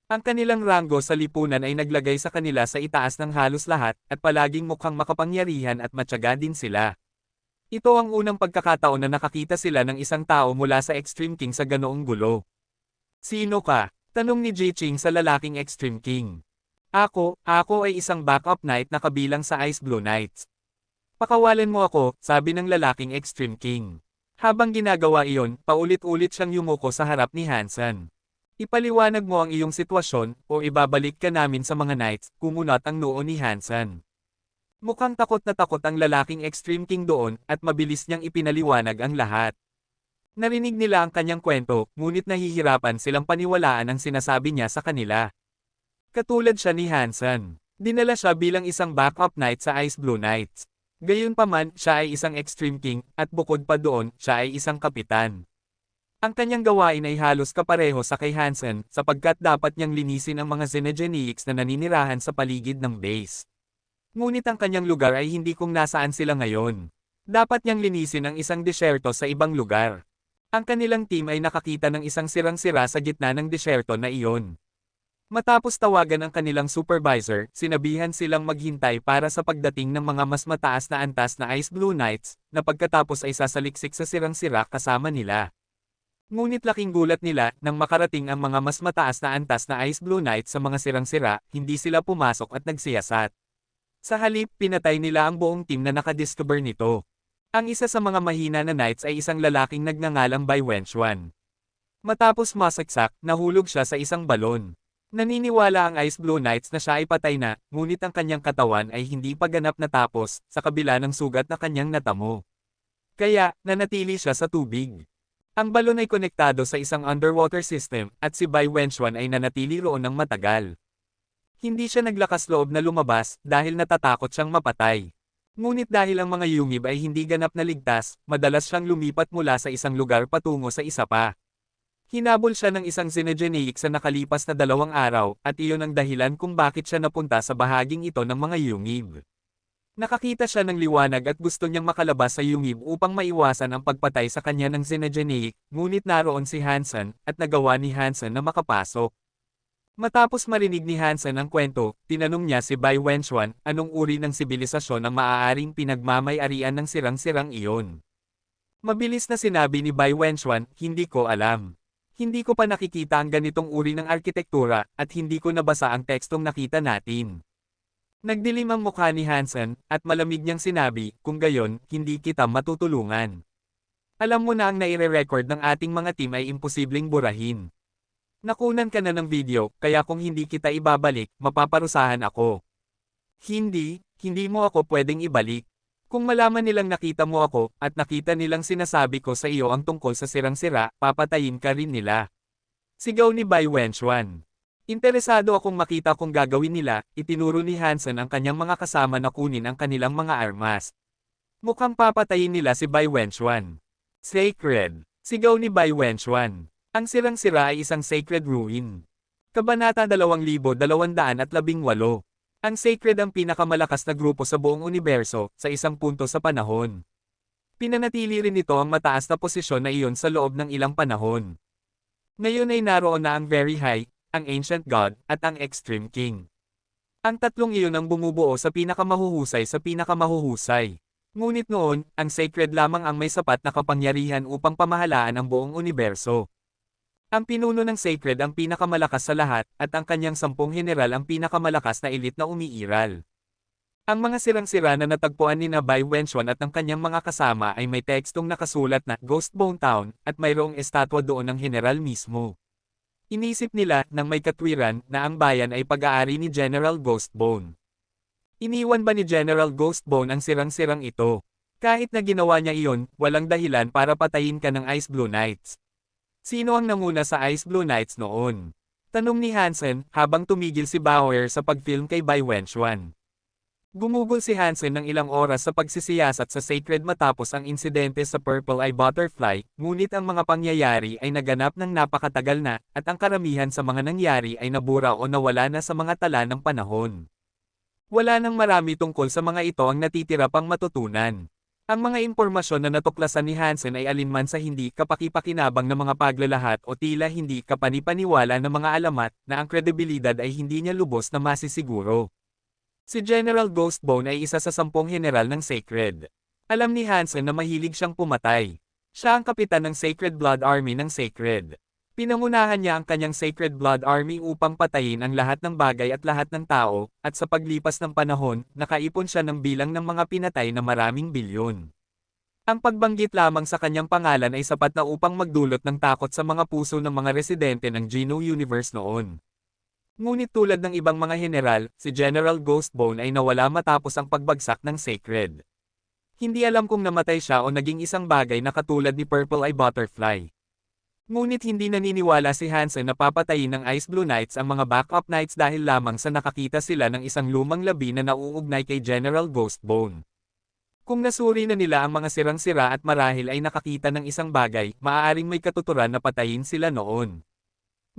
Ang kanilang ranggo sa lipunan ay naglagay sa kanila sa itaas ng halos lahat, at palaging mukhang makapangyarihan at matyaga din sila. Ito ang unang pagkakataon na nakakita sila ng isang tao mula sa Extreme King sa ganoong gulo. Sino ka? Tanong ni Jiqing sa lalaking Extreme King. Ako ay isang backup knight na kabilang sa Ice Blue Knights. Pakawalan mo ako, sabi ng lalaking Extreme King. Habang ginagawa iyon, paulit-ulit siyang yumuko sa harap ni Hansen. Ipaliwanag mo ang iyong sitwasyon, o ibabalik ka namin sa mga knights, kumunat ang noo ni Hansen. Mukhang takot na takot ang lalaking Extreme King doon, at mabilis niyang ipinaliwanag ang lahat. Narinig nila ang kanyang kwento, ngunit nahihirapan silang paniwalaan ang sinasabi niya sa kanila. Katulad siya ni Hansen. Dinala siya bilang isang backup knight sa Ice Blue Knights. Gayunpaman, siya ay isang Extreme King, at bukod pa doon, siya ay isang kapitan. Ang kanyang gawain ay halos kapareho sa kay Hansen, sapagkat dapat niyang linisin ang mga Xenogeneics na naninirahan sa paligid ng base. Ngunit ang kanyang lugar ay hindi kung nasaan sila ngayon. Dapat niyang linisin ang isang disyerto sa ibang lugar. Ang kanilang team ay nakakita ng isang sirang-sira sa gitna ng disyerto na iyon. Matapos tawagan ang kanilang supervisor, sinabihan silang maghintay para sa pagdating ng mga mas mataas na antas na Ice Blue Knights, na pagkatapos ay sasaliksik sa sirang-sira kasama nila. Ngunit laking gulat nila, nang makarating ang mga mas mataas na antas na Ice Blue Knights sa mga sirang-sira, hindi sila pumasok at nagsiyasat. Sa halip, pinatay nila ang buong team na nakadiscover nito. Ang isa sa mga mahina na knights ay isang lalaking nagngangalang Bai Wenchuan. Matapos masaksak, nahulog siya sa isang balon. Naniniwala ang Ice Blue Knights na siya ay patay na, ngunit ang kanyang katawan ay hindi pa ganap natapos, sa kabila ng sugat na kanyang natamo. Kaya, nanatili siya sa tubig. Ang balon ay konektado sa isang underwater system, at si Bai Wenchuan ay nanatili roon ng matagal. Hindi siya naglakas loob na lumabas, dahil natatakot siyang mapatay. Ngunit dahil ang mga yungib ay hindi ganap na ligtas, madalas siyang lumipat mula sa isang lugar patungo sa isa pa. Hinabol siya ng isang Xenogeneic sa nakalipas na 2 araw, at iyon ang dahilan kung bakit siya napunta sa bahaging ito ng mga yungib. Nakakita siya ng liwanag at gusto niyang makalabas sa yungib upang maiwasan ang pagpatay sa kanya ng Xenogeneic, ngunit naroon si Hansen, at nagawa ni Hansen na makapasok. Matapos marinig ni Hansen ang kwento, tinanong niya si Bai Wenchuan, anong uri ng sibilisasyon ang maaaring pinagmamay-arian ng sirang-sirang iyon. Mabilis na sinabi ni Bai Wenchuan, hindi ko alam. Hindi ko pa nakikita ang ganitong uri ng arkitektura, at hindi ko nabasa ang tekstong nakita natin. Nagdilim ang mukha ni Hansen, at malamig niyang sinabi, kung gayon, hindi kita matutulungan. Alam mo na ang naire-record ng ating mga team ay imposibleng burahin. Nakunan ka na ng video, kaya kung hindi kita ibabalik, mapaparusahan ako. Hindi mo ako pwedeng ibalik. Kung malaman nilang nakita mo ako, at nakita nilang sinasabi ko sa iyo ang tungkol sa sirang-sira, papatayin ka rin nila. Sigaw ni Bai Wenchuan. Interesado akong makita kung gagawin nila, itinuro ni Hansen ang kanyang mga kasama na kunin ang kanilang mga armas. Mukhang papatayin nila si Bai Wenchuan. Sacred. Sigaw ni Bai Wenchuan. Ang sirang-sira ay isang sacred ruin. Kabanata 2218. Ang Sacred ang pinakamalakas na grupo sa buong universo, sa isang punto sa panahon. Pinanatili rin ito ang mataas na posisyon na iyon sa loob ng ilang panahon. Ngayon ay naroon na ang Very High, ang Ancient God, at ang Extreme King. Ang tatlong iyon ang bumubuo sa pinakamahuhusay sa pinakamahuhusay. Ngunit noon, ang Sacred lamang ang may sapat na kapangyarihan upang pamahalaan ang buong universo. Ang pinuno ng Sacred ang pinakamalakas sa lahat, at ang kanyang 10 general ang pinakamalakas na elite na umiiral. Ang mga sirang-sira na natagpuan ni Bai Wenchuan at ang kanyang mga kasama ay may tekstong nakasulat na Ghost Bone Town, at mayroong estatwa doon ng general mismo. Inisip nila nang may katwiran na ang bayan ay pag-aari ni General Ghostbone. Iniwan ba ni General Ghostbone ang sirang-sirang ito? Kahit na ginawa niya iyon, walang dahilan para patayin ka ng Ice Blue Knights. Sino ang nanguna sa Ice Blue Knights noon? Tanong ni Hansen habang tumigil si Bauer sa pagfilm kay Bai Wenchuan. Gumugol si Hansen ng ilang oras sa pagsisiyasat sa Sacred matapos ang insidente sa Purple Eye Butterfly, ngunit ang mga pangyayari ay naganap ng napakatagal na, at ang karamihan sa mga nangyari ay nabura o nawala na sa mga tala ng panahon. Wala nang marami tungkol sa mga ito ang natitira pang matutunan. Ang mga impormasyon na natuklasan ni Hansen ay alinman sa hindi kapaki-pakinabang na mga paglalahat o tila hindi kapanipaniwala na mga alamat na ang kredibilidad ay hindi niya lubos na masisiguro. Si General Ghostbone ay isa sa 10 general ng Sacred. Alam ni Hansen na mahilig siyang pumatay. Siya ang kapitan ng Sacred Blood Army ng Sacred. Pinangunahan niya ang kanyang Sacred Blood Army upang patayin ang lahat ng bagay at lahat ng tao, at sa paglipas ng panahon, nakaipon siya ng bilang ng mga pinatay na maraming bilyon. Ang pagbanggit lamang sa kanyang pangalan ay sapat na upang magdulot ng takot sa mga puso ng mga residente ng Geno Universe noon. Ngunit tulad ng ibang mga general, si General Ghostbone ay nawala matapos ang pagbagsak ng Sacred. Hindi alam kung namatay siya o naging isang bagay na katulad ni Purple Eye Butterfly. Ngunit hindi naniniwala si Hansen na papatayin ng Ice Blue Knights ang mga backup knights dahil lamang sa nakakita sila ng isang lumang labi na nauugnay kay General Ghostbone. Kung nasuri na nila ang mga sirang-sira at marahil ay nakakita ng isang bagay, maaaring may katuturan na patayin sila noon.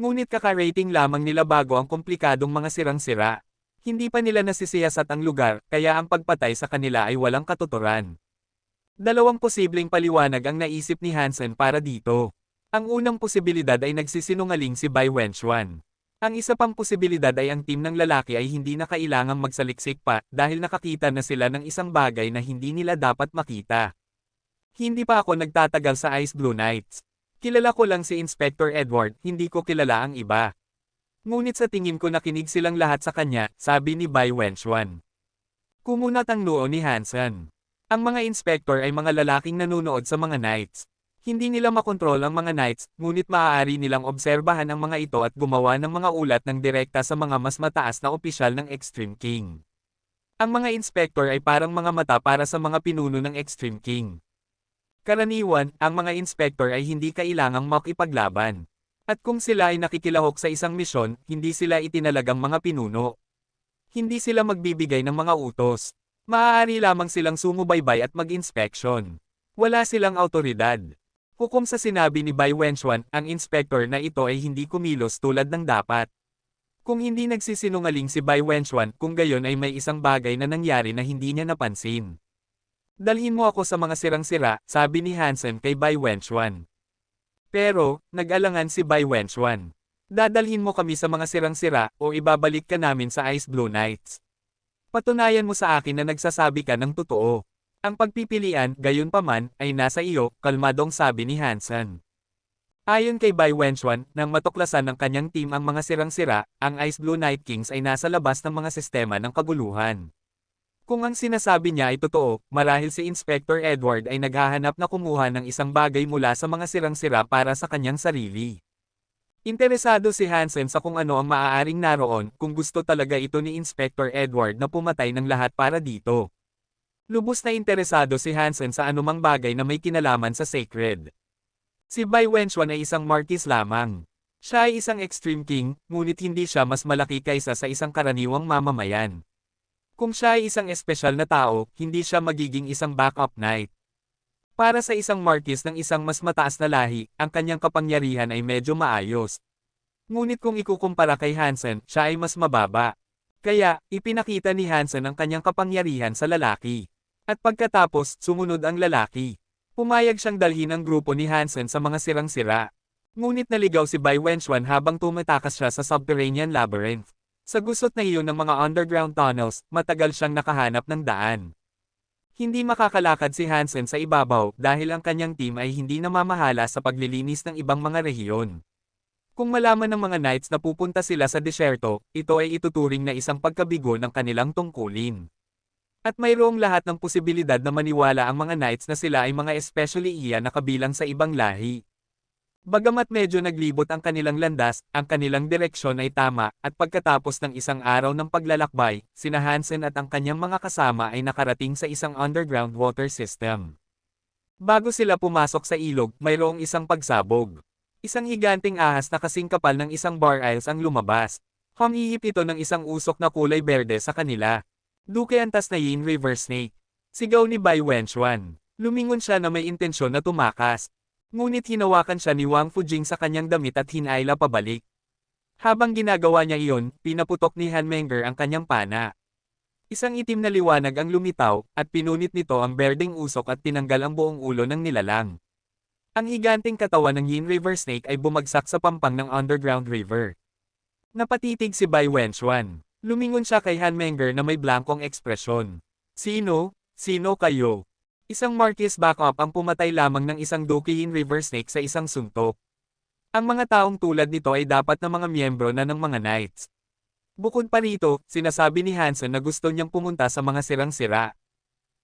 Ngunit kaka-rating lamang nila bago ang komplikadong mga sirang-sira. Hindi pa nila nasisiyasat ang lugar, kaya ang pagpatay sa kanila ay walang katuturan. Dalawang posibleng paliwanag ang naisip ni Hansen para dito. Ang unang posibilidad ay nagsisinungaling si Bai Wenchuan. Ang isa pang posibilidad ay ang team ng lalaki ay hindi na kailangang magsaliksik pa dahil nakakita na sila ng isang bagay na hindi nila dapat makita. Hindi pa ako nagtatagal sa Ice Blue Knights. Kilala ko lang si Inspector Edward, hindi ko kilala ang iba. Ngunit sa tingin ko nakinig silang lahat sa kanya, sabi ni Bai Wenchuan. Kumunat ang noo ni Hansen. Ang mga inspector ay mga lalaking nanunood sa mga knights. Hindi nila makontrol ang mga knights, ngunit maaari nilang obserbahan ang mga ito at gumawa ng mga ulat ng direkta sa mga mas mataas na opisyal ng Extreme King. Ang mga inspector ay parang mga mata para sa mga pinuno ng Extreme King. Karaniwan, ang mga inspector ay hindi kailangang makipaglaban. At kung sila ay nakikilahok sa isang misyon, hindi sila itinalagang mga pinuno. Hindi sila magbibigay ng mga utos. Maaari lamang silang sumubaybay at mag-inspeksyon. Wala silang awtoridad. Hukom sa sinabi ni Bai Wenchuan, ang inspector na ito ay hindi kumilos tulad ng dapat. Kung hindi nagsisinungaling si Bai Wenchuan, kung gayon ay may isang bagay na nangyari na hindi niya napansin. Dalhin mo ako sa mga sirang-sira, sabi ni Hansen kay Bai Wenchuan. Pero, nag-alangan si Bai Wenchuan. Dadalhin mo kami sa mga sirang-sira, o ibabalik ka namin sa Ice Blue Knights. Patunayan mo sa akin na nagsasabi ka ng totoo. Ang pagpipilian, gayunpaman, ay nasa iyo, kalmadong sabi ni Hansen. Ayon kay Bai Wenchuan, nang matuklasan ng kanyang team ang mga sirang-sira, ang Ice Blue Night Kings ay nasa labas ng mga sistema ng kaguluhan. Kung ang sinasabi niya ay totoo, marahil si Inspector Edward ay naghahanap na kumuha ng isang bagay mula sa mga sirang-sira para sa kanyang sarili. Interesado si Hansen sa kung ano ang maaaring naroon kung gusto talaga ito ni Inspector Edward na pumatay ng lahat para dito. Lubos na interesado si Hansen sa anumang bagay na may kinalaman sa Sacred. Si Bai Wenchuan ay isang marquis lamang. Siya ay isang Extreme King, ngunit hindi siya mas malaki kaysa sa isang karaniwang mamamayan. Kung siya ay isang espesyal na tao, hindi siya magiging isang backup knight. Para sa isang marquis ng isang mas mataas na lahi, ang kanyang kapangyarihan ay medyo maayos. Ngunit kung ikukumpara kay Hansen, siya ay mas mababa. Kaya, ipinakita ni Hansen ang kanyang kapangyarihan sa lalaki. At pagkatapos, sumunod ang lalaki. Pumayag siyang dalhin ang grupo ni Hansen sa mga sirang-sira. Ngunit naligaw si Bai Wenchuan habang tumatakas siya sa subterranean labyrinth. Sa gusot na iyon ng mga underground tunnels, matagal siyang nakahanap ng daan. Hindi makakalakad si Hansen sa ibabaw dahil ang kanyang team ay hindi namamahala sa paglilinis ng ibang mga rehiyon. Kung malaman ng mga knights na pupunta sila sa disyerto, ito ay ituturing na isang pagkabigo ng kanilang tungkulin. At mayroong lahat ng posibilidad na maniwala ang mga knights na sila ay mga especially iya na kabilang sa ibang lahi. Bagamat medyo naglibot ang kanilang landas, ang kanilang direksyon ay tama, at pagkatapos ng isang araw ng paglalakbay, sina Hansen at ang kanyang mga kasama ay nakarating sa isang underground water system. Bago sila pumasok sa ilog, mayroong isang pagsabog. Isang higanting ahas na kasing kapal ng isang bar isles ang lumabas. Humihip ito ng isang usok na kulay berde sa kanila. Duke antas na Yin River Snake. Sigaw ni Bai Wenchuan. Lumingon siya na may intensyon na tumakas. Ngunit hinawakan siya ni Wang Fujing sa kanyang damit at hinaila pabalik. Habang ginagawa niya iyon, pinaputok ni Han Menger ang kanyang pana. Isang itim na liwanag ang lumitaw, at pinunit nito ang berdeng usok at tinanggal ang buong ulo ng nilalang. Ang higanting katawan ng Yin River Snake ay bumagsak sa pampang ng underground river. Napatitig si Bai Wenchuan. Lumingon siya kay Han Menger na may blankong ekspresyon. Sino? Sino kayo? Isang Marquis backup ang pumatay lamang ng isang Doki Yin River Snake sa isang suntok. Ang mga taong tulad nito ay dapat na mga miyembro na ng mga knights. Bukod pa rito, sinasabi ni Hansen na gusto niyang pumunta sa mga sirang-sira.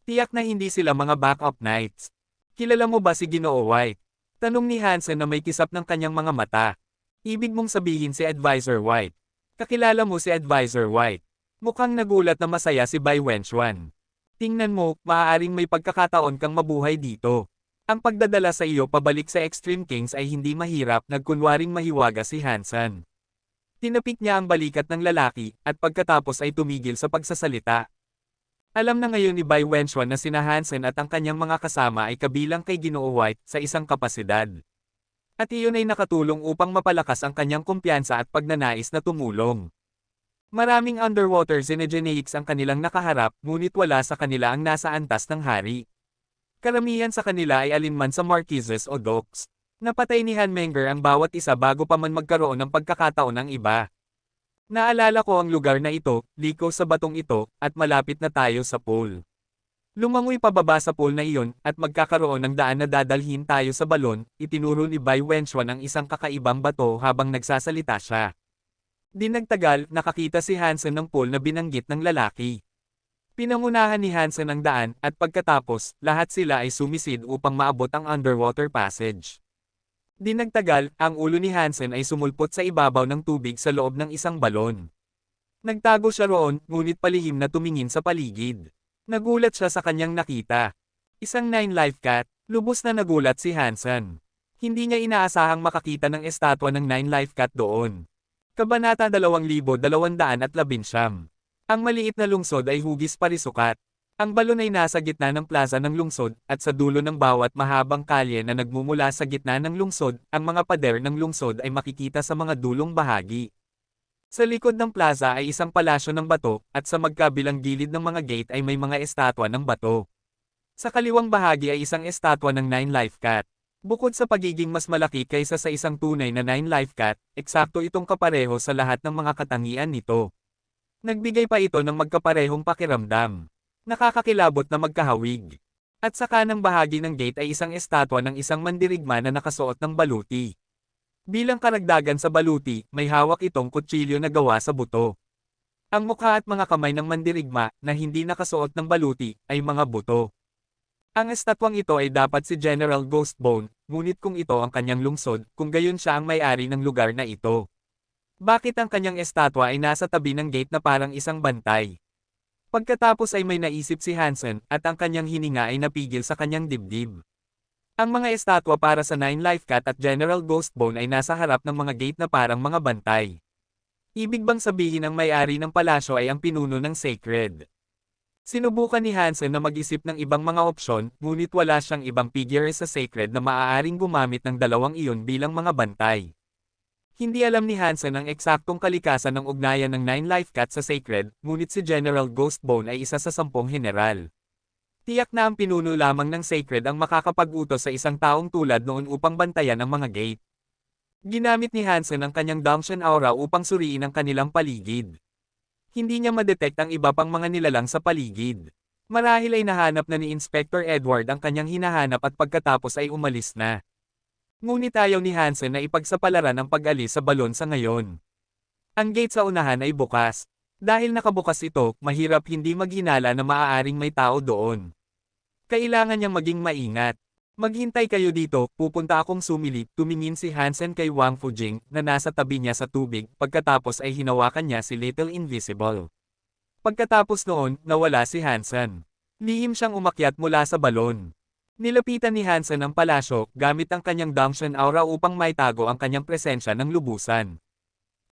Tiyak na hindi sila mga backup knights. Kilala mo ba si Ginoo White? Tanong ni Hansen na may kisap ng kanyang mga mata. Ibig mong sabihin si Advisor White. Kakilala mo si Advisor White. Mukhang nagulat na masaya si Bai Wenchuan. Tingnan mo, maaaring may pagkakataon kang mabuhay dito. Ang pagdadala sa iyo pabalik sa Extreme Kings ay hindi mahirap, nagkunwaring mahiwaga si Hansen. Tinapik niya ang balikat ng lalaki, at pagkatapos ay tumigil sa pagsasalita. Alam na ngayon ni Bai Wenchuan na sina Hansen at ang kanyang mga kasama ay kabilang kay Ginoo White sa isang kapasidad. At iyon ay nakatulong upang mapalakas ang kanyang kumpiyansa at pagnanais na tumulong. Maraming underwater xenogeneics ang kanilang nakaharap, ngunit wala sa kanila ang nasa antas ng hari. Karamihan sa kanila ay alinman sa marquises o dokes. Napatay ni Han Menger ang bawat isa bago pa man magkaroon ng pagkakataon ng iba. Naalala ko ang lugar na ito, liko sa batong ito, at malapit na tayo sa pool. Lumangoy pababa sa pool na iyon, at magkakaroon ng daan na dadalhin tayo sa balon, itinuro ni Bai Wenchuan ang isang kakaibang bato habang nagsasalita siya. Di nagtagal, nakakita si Hansen ng pool na binanggit ng lalaki. Pinangunahan ni Hansen ang daan, at pagkatapos, lahat sila ay sumisid upang maabot ang underwater passage. Di nagtagal, ang ulo ni Hansen ay sumulpot sa ibabaw ng tubig sa loob ng isang balon. Nagtago siya roon, ngunit palihim na tumingin sa paligid. Nagulat siya sa kanyang nakita. Isang 9-life cat, lubos na nagulat si Hansen. Hindi niya inaasahang makakita ng estatwa ng 9-life cat doon. Kabanata 2219. Ang maliit na lungsod ay hugis parisukat. Ang balon ay nasa gitna ng plaza ng lungsod, at sa dulo ng bawat mahabang kalye na nagmumula sa gitna ng lungsod, ang mga pader ng lungsod ay makikita sa mga dulong bahagi. Sa likod ng plaza ay isang palasyo ng bato, at sa magkabilang gilid ng mga gate ay may mga estatwa ng bato. Sa kaliwang bahagi ay isang estatwa ng 9-life cat. Bukod sa pagiging mas malaki kaysa sa isang tunay na 9-life cat, eksakto itong kapareho sa lahat ng mga katangian nito. Nagbigay pa ito ng magkaparehong pakiramdam. Nakakakilabot na magkahawig. At sa kanang bahagi ng gate ay isang estatwa ng isang mandirigma na nakasuot ng baluti. Bilang karagdagan sa baluti, may hawak itong kutsilyo na gawa sa buto. Ang mukha at mga kamay ng mandirigma, na hindi nakasuot ng baluti, ay mga buto. Ang estatwang ito ay dapat si General Ghostbone, ngunit kung ito ang kanyang lungsod, kung gayon siya ang may-ari ng lugar na ito. Bakit ang kanyang estatwa ay nasa tabi ng gate na parang isang bantay? Pagkatapos ay may naisip si Hansen, at ang kanyang hininga ay napigil sa kanyang dibdib. Ang mga estatwa para sa 9-life cat at General Ghostbone ay nasa harap ng mga gate na parang mga bantay. Ibig bang sabihin ang may-ari ng palasyo ay ang pinuno ng Sacred? Sinubukan ni Hansen na mag-isip ng ibang mga opsyon, ngunit wala siyang ibang figure sa Sacred na maaaring gumamit ng dalawang iyon bilang mga bantay. Hindi alam ni Hansen ang eksaktong kalikasan ng ugnayan ng 9-life cat sa Sacred, ngunit si General Ghostbone ay isa sa 10 general. Tiyak na ang pinuno lamang ng Sacred ang makakapag-utos sa isang taong tulad noon upang bantayan ang mga gate. Ginamit ni Hansen ang kanyang Dangshan Aura upang suriin ang kanilang paligid. Hindi niya madetect ang iba pang mga nilalang sa paligid. Marahil ay nahanap na ni Inspector Edward ang kanyang hinahanap at pagkatapos ay umalis na. Ngunit ayaw ni Hansen na ipagsapalaran ang pag-alis sa balon sa ngayon. Ang gate sa unahan ay bukas. Dahil nakabukas ito, mahirap hindi maghinala na maaaring may tao doon. Kailangan niyang maging maingat. Maghintay kayo dito, pupunta akong sumilip, tumingin si Hansen kay Wang Fujing na nasa tabi niya sa tubig, pagkatapos ay hinawakan niya si Little Invisible. Pagkatapos noon, nawala si Hansen. Lihim siyang umakyat mula sa balon. Nilapitan ni Hansen ang palasyo gamit ang kanyang Dangshan aura upang maitago ang kanyang presensya ng lubusan.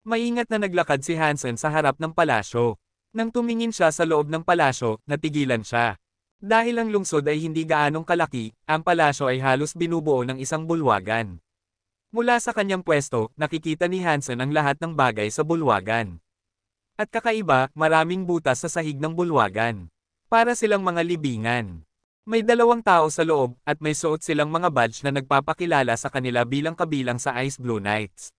Maingat na naglakad si Hansen sa harap ng palasyo. Nang tumingin siya sa loob ng palasyo, natigilan siya. Dahil ang lungsod ay hindi gaanong kalaki, ang palasyo ay halos binubuo ng isang bulwagan. Mula sa kanyang pwesto, nakikita ni Hansen ang lahat ng bagay sa bulwagan. At kakaiba, maraming butas sa sahig ng bulwagan. Para silang mga libingan. May 2 tao sa loob, at may suot silang mga badge na nagpapakilala sa kanila bilang kabilang sa Ice Blue Knights.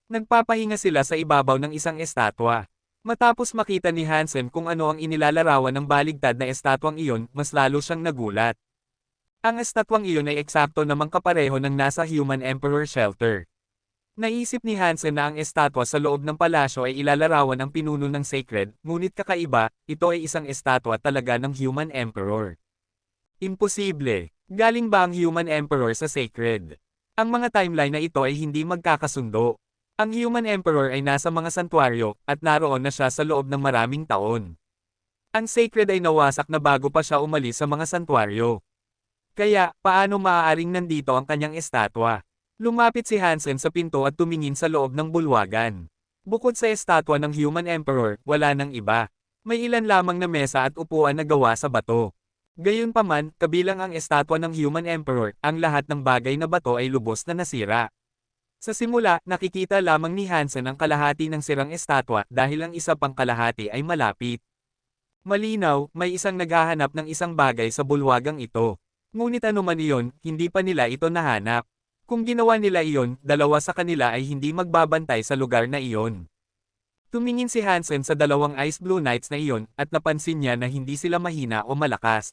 Nagpapahinga sila sa ibabaw ng isang estatwa. Matapos makita ni Hansen kung ano ang inilalarawan ng baligtad na estatwang iyon, mas lalo siyang nagulat. Ang estatwang iyon ay eksakto namang kapareho ng nasa Human Emperor Shelter. Naisip ni Hansen na ang estatwa sa loob ng palasyo ay ilalarawan ang pinuno ng Sacred, ngunit kakaiba, ito ay isang estatwa talaga ng Human Emperor. Imposible. Galing ba ang Human Emperor sa Sacred? Ang mga timeline na ito ay hindi magkakasundo. Ang Human Emperor ay nasa mga santuaryo, at naroon na siya sa loob ng maraming taon. Ang Sacred ay nawasak na bago pa siya umalis sa mga santuaryo. Kaya, paano maaaring nandito ang kanyang estatwa? Lumapit si Hansen sa pinto at tumingin sa loob ng bulwagan. Bukod sa estatwa ng Human Emperor, wala nang iba. May ilan lamang na mesa at upuan na gawa sa bato. Gayunpaman, kabilang ang estatwa ng Human Emperor, ang lahat ng bagay na bato ay lubos na nasira. Sa simula, nakikita lamang ni Hansen ang kalahati ng sirang estatwa dahil ang isa pang kalahati ay malapit. Malinaw, may isang naghahanap ng isang bagay sa bulwagang ito. Ngunit ano man iyon, hindi pa nila ito nahanap. Kung ginawa nila iyon, 2 sa kanila ay hindi magbabantay sa lugar na iyon. Tumingin si Hansen sa 2 Ice Blue Knights na iyon, at napansin niya na hindi sila mahina o malakas.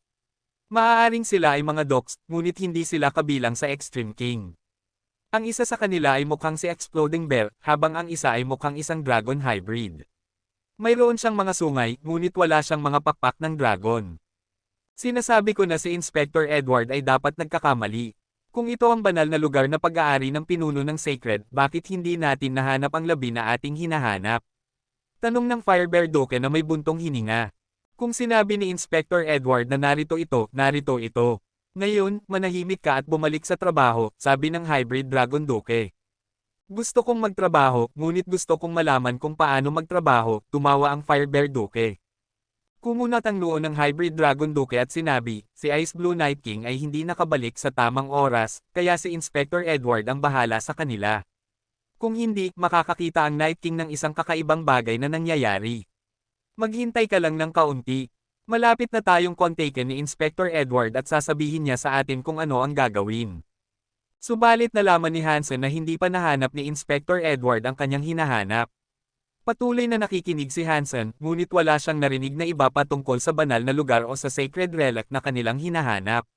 Maaaring sila ay mga dogs, ngunit hindi sila kabilang sa Extreme King. Ang isa sa kanila ay mukhang si Exploding Bear, habang ang isa ay mukhang isang dragon hybrid. Mayroon siyang mga sungay, ngunit wala siyang mga pakpak ng dragon. Sinasabi ko na si Inspector Edward ay dapat nagkakamali. Kung ito ang banal na lugar na pag-aari ng pinuno ng Sacred, bakit hindi natin nahanap ang labi na ating hinahanap? Tanong ng Firebear Duke na may buntong hininga. Kung sinabi ni Inspector Edward na narito ito, narito ito. Ngayon, manahimik ka at bumalik sa trabaho, sabi ng Hybrid Dragon Duke. Gusto kong magtrabaho, ngunit gusto kong malaman kung paano magtrabaho, tumawa ang Firebear Duke. Kumunat ang noo ng Hybrid Dragon Duke at sinabi, si Ice Blue Night King ay hindi nakabalik sa tamang oras, kaya si Inspector Edward ang bahala sa kanila. Kung hindi, makakakita ang Night King ng isang kakaibang bagay na nangyayari. Maghintay ka lang ng kaunti. Malapit na tayong kontaken ni Inspector Edward at sasabihin niya sa atin kung ano ang gagawin. Subalit nalaman ni Hansen na hindi pa nahanap ni Inspector Edward ang kanyang hinahanap. Patuloy na nakikinig si Hansen, ngunit wala siyang narinig na iba pa tungkol sa banal na lugar o sa sacred relic na kanilang hinahanap.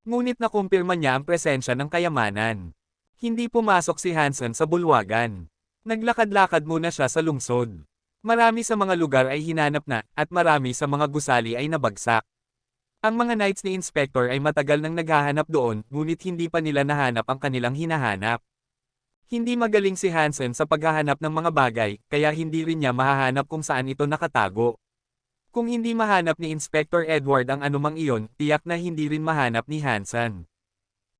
Ngunit nakumpirma niya ang presensya ng kayamanan. Hindi pumasok si Hansen sa bulwagan. Naglakad-lakad muna siya sa lungsod. Marami sa mga lugar ay hinanap na, at marami sa mga gusali ay nabagsak. Ang mga knights ni Inspector ay matagal nang naghahanap doon, ngunit hindi pa nila nahanap ang kanilang hinahanap. Hindi magaling si Hansen sa paghahanap ng mga bagay, kaya hindi rin niya mahahanap kung saan ito nakatago. Kung hindi mahanap ni Inspector Edward ang anumang iyon, tiyak na hindi rin mahanap ni Hansen.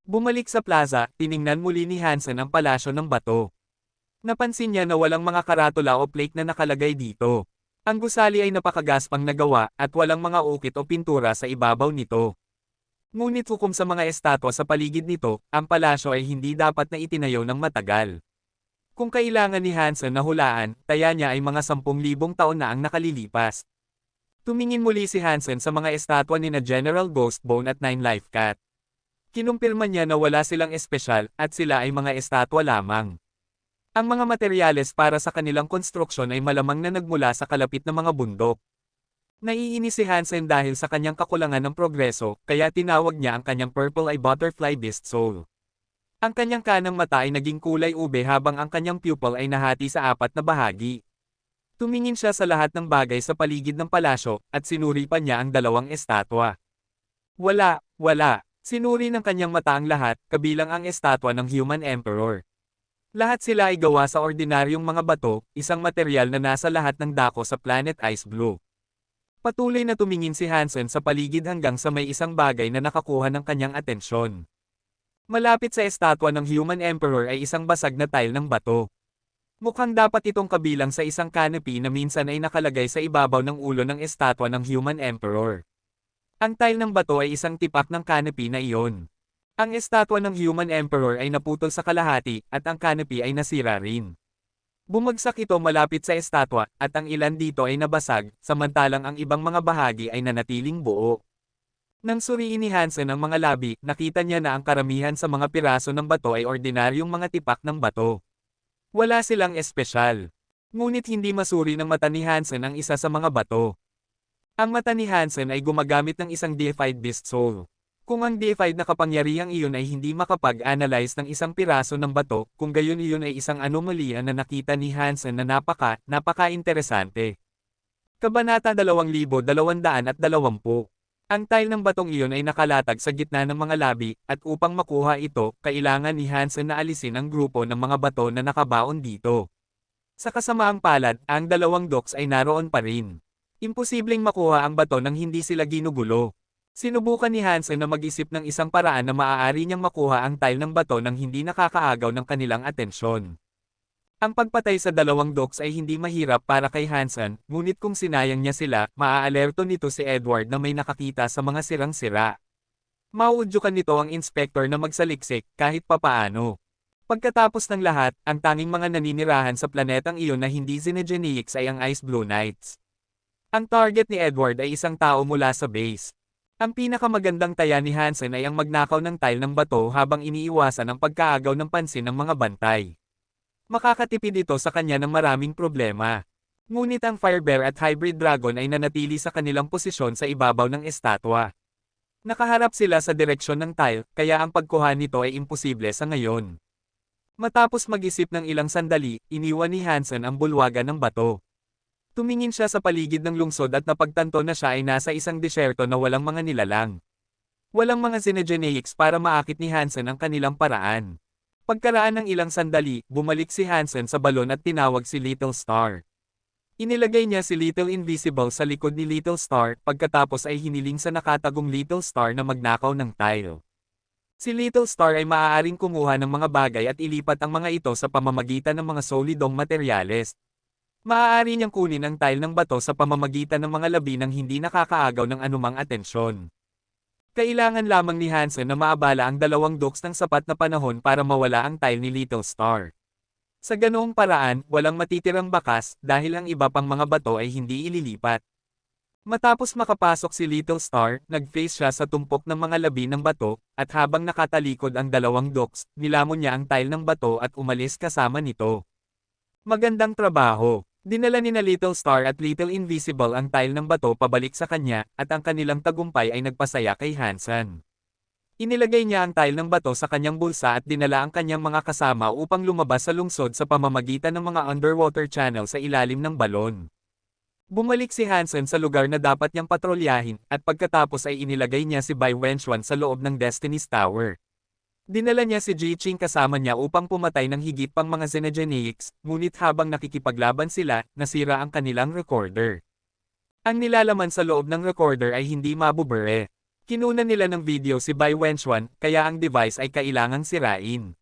Bumalik sa plaza, tiningnan muli ni Hansen ang palasyo ng bato. Napansin niya na walang mga karatula o plate na nakalagay dito. Ang gusali ay napakagaspang nagawa, at walang mga ukit o pintura sa ibabaw nito. Ngunit hukom sa mga estatwa sa paligid nito, ang palasyo ay hindi dapat na itinayo ng matagal. Kung kailangan ni Hansen na hulaan, taya niya ay mga 10,000 taon na ang nakalilipas. Tumingin muli si Hansen sa mga estatwa ni na General Ghostbone at Nine Life Cat. Kinumpirma niya na wala silang espesyal, at sila ay mga estatwa lamang. Ang mga materyales para sa kanilang konstruksyon ay malamang na nagmula sa kalapit na mga bundok. Naiinis si Hansen dahil sa kanyang kakulangan ng progreso, kaya tinawag niya ang kanyang Purple Eye Butterfly Beast Soul. Ang kanyang kanang mata ay naging kulay ube habang ang kanyang pupil ay nahati sa apat na bahagi. Tumingin siya sa lahat ng bagay sa paligid ng palasyo, at sinuri pa niya ang dalawang estatwa. Wala. Sinuri ng kanyang mata ang lahat, kabilang ang estatwa ng Human Emperor. Lahat sila ay gawa sa ordinaryong mga bato, isang materyal na nasa lahat ng dako sa Planet Ice Blue. Patuloy na tumingin si Hansen sa paligid hanggang sa may isang bagay na nakakuha ng kanyang atensyon. Malapit sa estatwa ng Human Emperor ay isang basag na tile ng bato. Mukhang dapat itong kabilang sa isang canopy na minsan ay nakalagay sa ibabaw ng ulo ng estatwa ng Human Emperor. Ang tile ng bato ay isang tipak ng canopy na iyon. Ang estatwa ng Human Emperor ay naputol sa kalahati, at ang canopy ay nasira rin. Bumagsak ito malapit sa estatwa, at ang ilan dito ay nabasag, samantalang ang ibang mga bahagi ay nanatiling buo. Nang suriin ni Hansen ang mga labi, nakita niya na ang karamihan sa mga piraso ng bato ay ordinaryong mga tipak ng bato. Wala silang espesyal. Ngunit hindi masuri ng mata ni Hansen ang isa sa mga bato. Ang mata ni Hansen ay gumagamit ng isang deified beast soul. Kung ang deified na kapangyarihang iyon ay hindi makapag-analyze ng isang piraso ng bato, kung gayon iyon ay isang anomalya na nakita ni Hansen na napaka-interesante. Kabanata 2220. Ang tile ng batong iyon ay nakalatag sa gitna ng mga labi, at upang makuha ito, kailangan ni Hansen na alisin ang grupo ng mga bato na nakabaon dito. Sa kasamaang palad, ang dalawang dogs ay naroon pa rin. Imposibleng makuha ang bato nang hindi sila ginugulo. Sinubukan ni Hansen na mag-isip ng isang paraan na maaari niyang makuha ang tile ng bato nang hindi nakakaagaw ng kanilang atensyon. Ang pagpatay sa dalawang dogs ay hindi mahirap para kay Hansen, ngunit kung sinayang niya sila, maaalerto nito si Edward na may nakakita sa mga sirang-sira. Mauudyukan nito ang inspektor na magsaliksik, kahit papaano. Pagkatapos ng lahat, ang tanging mga naninirahan sa planetang iyon na hindi xenogeneics ay ang Ice Blue Knights. Ang target ni Edward ay isang tao mula sa base. Ang pinakamagandang taya ni Hansen ay ang magnakaw ng tile ng bato habang iniiwasan ang pagkaagaw ng pansin ng mga bantay. Makakatipid ito sa kanya ng maraming problema. Ngunit ang Firebear at Hybrid Dragon ay nanatili sa kanilang posisyon sa ibabaw ng estatwa. Nakaharap sila sa direksyon ng tile, kaya ang pagkuha nito ay imposible sa ngayon. Matapos mag-isip ng ilang sandali, iniwan ni Hansen ang bulwagan ng bato. Tumingin siya sa paligid ng lungsod at napagtanto na siya ay nasa isang disyerto na walang mga nilalang. Walang mga xenogeneics para maakit ni Hansen ang kanilang paraan. Pagkaraan ng ilang sandali, bumalik si Hansen sa balon at tinawag si Little Star. Inilagay niya si Little Invisible sa likod ni Little Star, pagkatapos ay hiniling sa nakatagong Little Star na magnakaw ng tile. Si Little Star ay maaaring kumuha ng mga bagay at ilipat ang mga ito sa pamamagitan ng mga solidong materyales. Maaari niyang kunin ang tile ng bato sa pamamagitan ng mga labi nang hindi nakakaagaw ng anumang atensyon. Kailangan lamang ni Hansen na maabala ang dalawang dogs ng sapat na panahon para mawala ang tile ni Little Star. Sa ganoong paraan, walang matitirang bakas dahil ang iba pang mga bato ay hindi ililipat. Matapos makapasok si Little Star, nag-face siya sa tumpok ng mga labi ng bato, at habang nakatalikod ang dalawang dogs, nilamon niya ang tile ng bato at umalis kasama nito. Magandang trabaho! Dinala ni na Little Star at Little Invisible ang tile ng bato pabalik sa kanya, at ang kanilang tagumpay ay nagpasaya kay Hansen. Inilagay niya ang tile ng bato sa kanyang bulsa at dinala ang kanyang mga kasama upang lumabas sa lungsod sa pamamagitan ng mga underwater channel sa ilalim ng balon. Bumalik si Hansen sa lugar na dapat niyang patrolyahin, at pagkatapos ay inilagay niya si Bai Wenchuan sa loob ng Destiny's Tower. Dinala niya si Ji Qing kasama niya upang pumatay ng higit pang mga xenogeneics, ngunit habang nakikipaglaban sila, nasira ang kanilang recorder. Ang nilalaman sa loob ng recorder ay hindi mabubure. Kinuna nila ng video si Bai Wenchuan, kaya ang device ay kailangang sirain.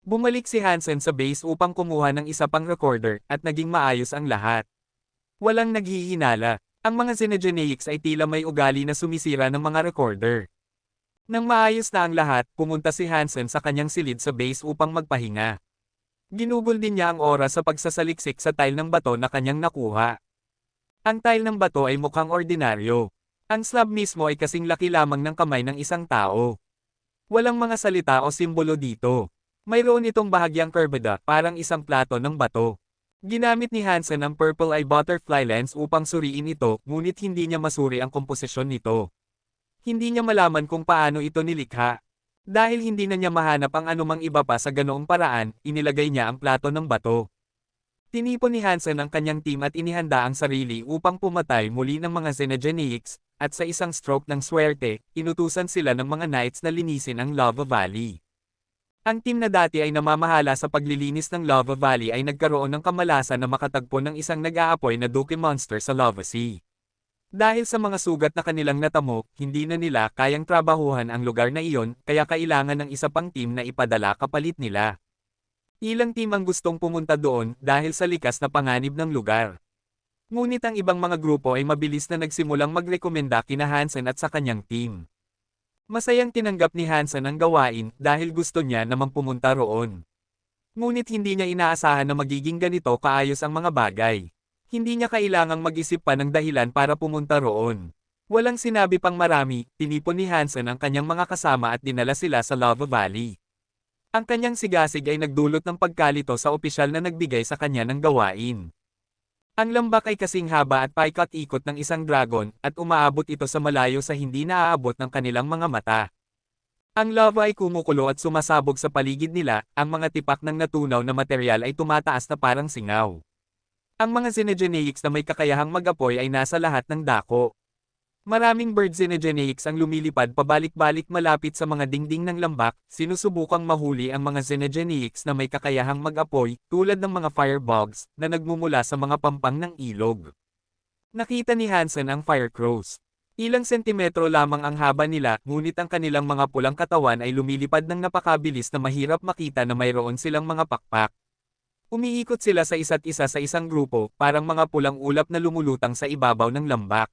Bumalik si Hansen sa base upang kumuha ng isa pang recorder, at naging maayos ang lahat. Walang naghihinala. Ang mga xenogeneics ay tila may ugali na sumisira ng mga recorder. Nang maayos na ang lahat, pumunta si Hansen sa kanyang silid sa base upang magpahinga. Ginugol din niya ang oras sa pagsasaliksik sa tile ng bato na kanyang nakuha. Ang tile ng bato ay mukhang ordinaryo. Ang slab mismo ay kasing laki lamang ng kamay ng isang tao. Walang mga salita o simbolo dito. Mayroon itong bahagyang kurbada, parang isang plato ng bato. Ginamit ni Hansen ang purple eye butterfly lens upang suriin ito, ngunit hindi niya masuri ang komposisyon nito. Hindi niya malaman kung paano ito nilikha. Dahil hindi na niya mahanap ang anumang iba pa sa ganoong paraan, inilagay niya ang plato ng bato. Tinipon ni Hansen ang kanyang team at inihanda ang sarili upang pumatay muli ng mga Xenogeneics, at sa isang stroke ng swerte, inutusan sila ng mga knights na linisin ang Lava Valley. Ang team na dati ay namamahala sa paglilinis ng Lava Valley ay nagkaroon ng kamalasan na makatagpo ng isang nag-aapoy na Duke Monster sa Lava Sea. Dahil sa mga sugat na kanilang natamo, hindi na nila kayang trabahuhan ang lugar na iyon, kaya kailangan ng isa pang team na ipadala kapalit nila. Ilang team ang gustong pumunta doon dahil sa likas na panganib ng lugar. Ngunit ang ibang mga grupo ay mabilis na nagsimulang magrekomenda kina Hansen at sa kanyang team. Masayang tinanggap ni Hansen ang gawain dahil gusto niya namang pumunta roon. Ngunit hindi niya inaasahan na magiging ganito kaayos ang mga bagay. Hindi niya kailangang mag-isip pa ng dahilan para pumunta roon. Walang sinabi pang marami, tinipon ni Hansen ang kanyang mga kasama at dinala sila sa Lava Valley. Ang kanyang sigasig ay nagdulot ng pagkalito sa opisyal na nagbigay sa kanya ng gawain. Ang lambak ay kasing haba at paikot-ikot ng isang dragon, at umaabot ito sa malayo sa hindi naaabot ng kanilang mga mata. Ang lava ay kumukulo at sumasabog sa paligid nila, ang mga tipak ng natunaw na material ay tumataas na parang singaw. Ang mga Xenogeneics na may kakayahang mag-apoy ay nasa lahat ng dako. Maraming bird Xenogeneics ang lumilipad pabalik-balik malapit sa mga dingding ng lambak, sinusubukang mahuli ang mga Xenogeneics na may kakayahang mag-apoy, tulad ng mga firebugs, na nagmumula sa mga pampang ng ilog. Nakita ni Hansen ang firecrows. Ilang sentimetro lamang ang haba nila, ngunit ang kanilang mga pulang katawan ay lumilipad ng napakabilis na mahirap makita na mayroon silang mga pakpak. Umiikot sila sa isa't isa sa isang grupo, parang mga pulang ulap na lumulutang sa ibabaw ng lambak.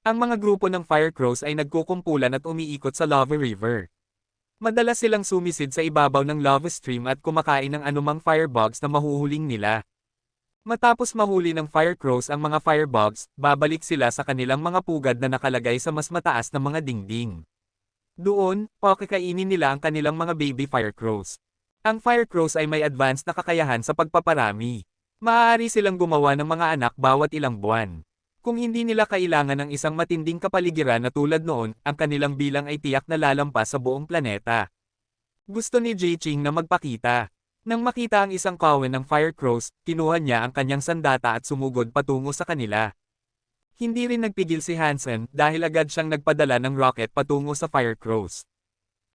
Ang mga grupo ng firecrows ay nagkukumpulan at umiikot sa lava river. Madalas silang sumisid sa ibabaw ng lava stream at kumakain ng anumang firebugs na mahuhuling nila. Matapos mahuli ng firecrows ang mga firebugs, babalik sila sa kanilang mga pugad na nakalagay sa mas mataas na mga dingding. Doon, pakikainin nila ang kanilang mga baby firecrows. Ang firecrows ay may advanced na kakayahan sa pagpaparami. Maaari silang gumawa ng mga anak bawat ilang buwan. Kung hindi nila kailangan ng isang matinding kapaligiran na tulad noon, ang kanilang bilang ay tiyak na lalampas sa buong planeta. Gusto ni Jiqing na magpakita. Nang makita ang isang kawan ng firecrows, kinuha niya ang kanyang sandata at sumugod patungo sa kanila. Hindi rin nagpigil si Hansen dahil agad siyang nagpadala ng rocket patungo sa firecrows.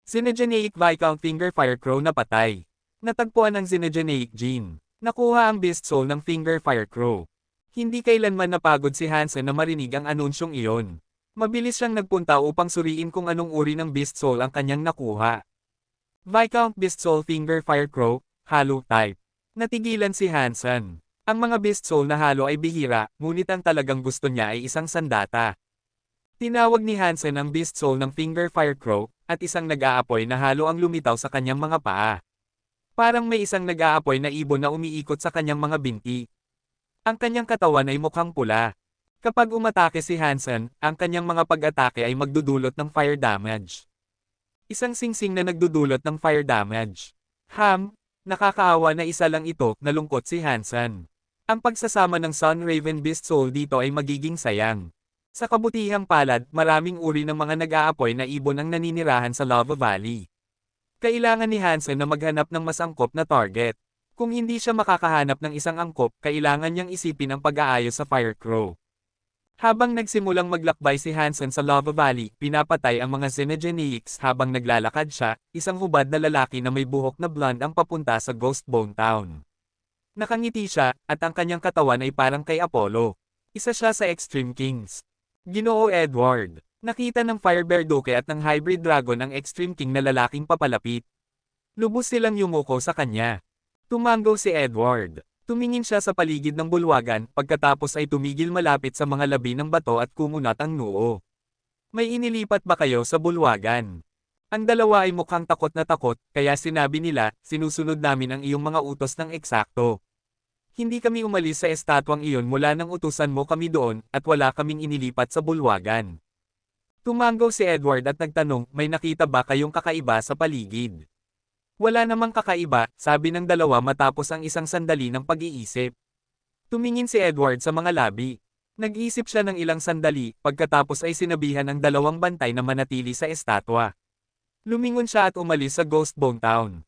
Xenogeneic Viscount Finger Firecrow na patay. Natagpuan ang Xenogeneic gene. Nakuha ang Beast Soul ng Finger Firecrow. Hindi kailanman napagod si Hansen na marinig ang anunsyong iyon. Mabilis siyang nagpunta upang suriin kung anong uri ng Beast Soul ang kanyang nakuha. Viscount Beast Soul Finger Firecrow, Halo Type. Natigilan si Hansen. Ang mga Beast Soul na halo ay bihira, ngunit ang talagang gusto niya ay isang sandata. Tinawag ni Hansen ang Beast Soul ng Finger Firecrow, at isang nag-aapoy na halo ang lumitaw sa kanyang mga paa. Parang may isang nag-aapoy na ibon na umiikot sa kanyang mga binti. Ang kanyang katawan ay mukhang pula. Kapag umatake si Hansen, ang kanyang mga pag-atake ay magdudulot ng fire damage. Isang singsing na nagdudulot ng fire damage. Nakakaawa na isa lang ito, nalungkot si Hansen. Ang pagsasama ng Sun Raven Beast Soul dito ay magiging sayang. Sa kabutihang palad, maraming uri ng mga nag-aapoy na ibon ang naninirahan sa Lava Valley. Kailangan ni Hansen na maghanap ng mas angkop na target. Kung hindi siya makakahanap ng isang angkop, kailangan niyang isipin ang pag-aayos sa Firecrow. Habang nagsimulang maglakbay si Hansen sa Lava Valley, pinapatay ang mga Xenogeneics habang naglalakad siya, isang hubad na lalaki na may buhok na blonde ang papunta sa Ghost Bone Town. Nakangiti siya, at ang kanyang katawan ay parang kay Apollo. Isa siya sa Extreme Kings. Ginoo Edward. Nakita ng Firebear Duke at ng Hybrid Dragon ang Extreme King na lalaking papalapit. Lubos silang yumuko sa kanya. Tumango si Edward. Tumingin siya sa paligid ng bulwagan, pagkatapos ay tumigil malapit sa mga labi ng bato at kumunat ang noo. May inilipat ba kayo sa bulwagan? Ang dalawa ay mukhang takot na takot, kaya sinabi nila, sinusunod namin ang iyong mga utos ng eksakto. Hindi kami umalis sa estatwang iyon mula nang utusan mo kami doon, at wala kaming inilipat sa bulwagan. Tumango si Edward at nagtanong, may nakita ba kayong kakaiba sa paligid? Wala namang kakaiba, sabi ng dalawa matapos ang isang sandali ng pag-iisip. Tumingin si Edward sa mga labi. Nag-isip siya ng ilang sandali, pagkatapos ay sinabihan ang dalawang bantay na manatili sa estatwa. Lumingon siya at umalis sa Ghostbone Town.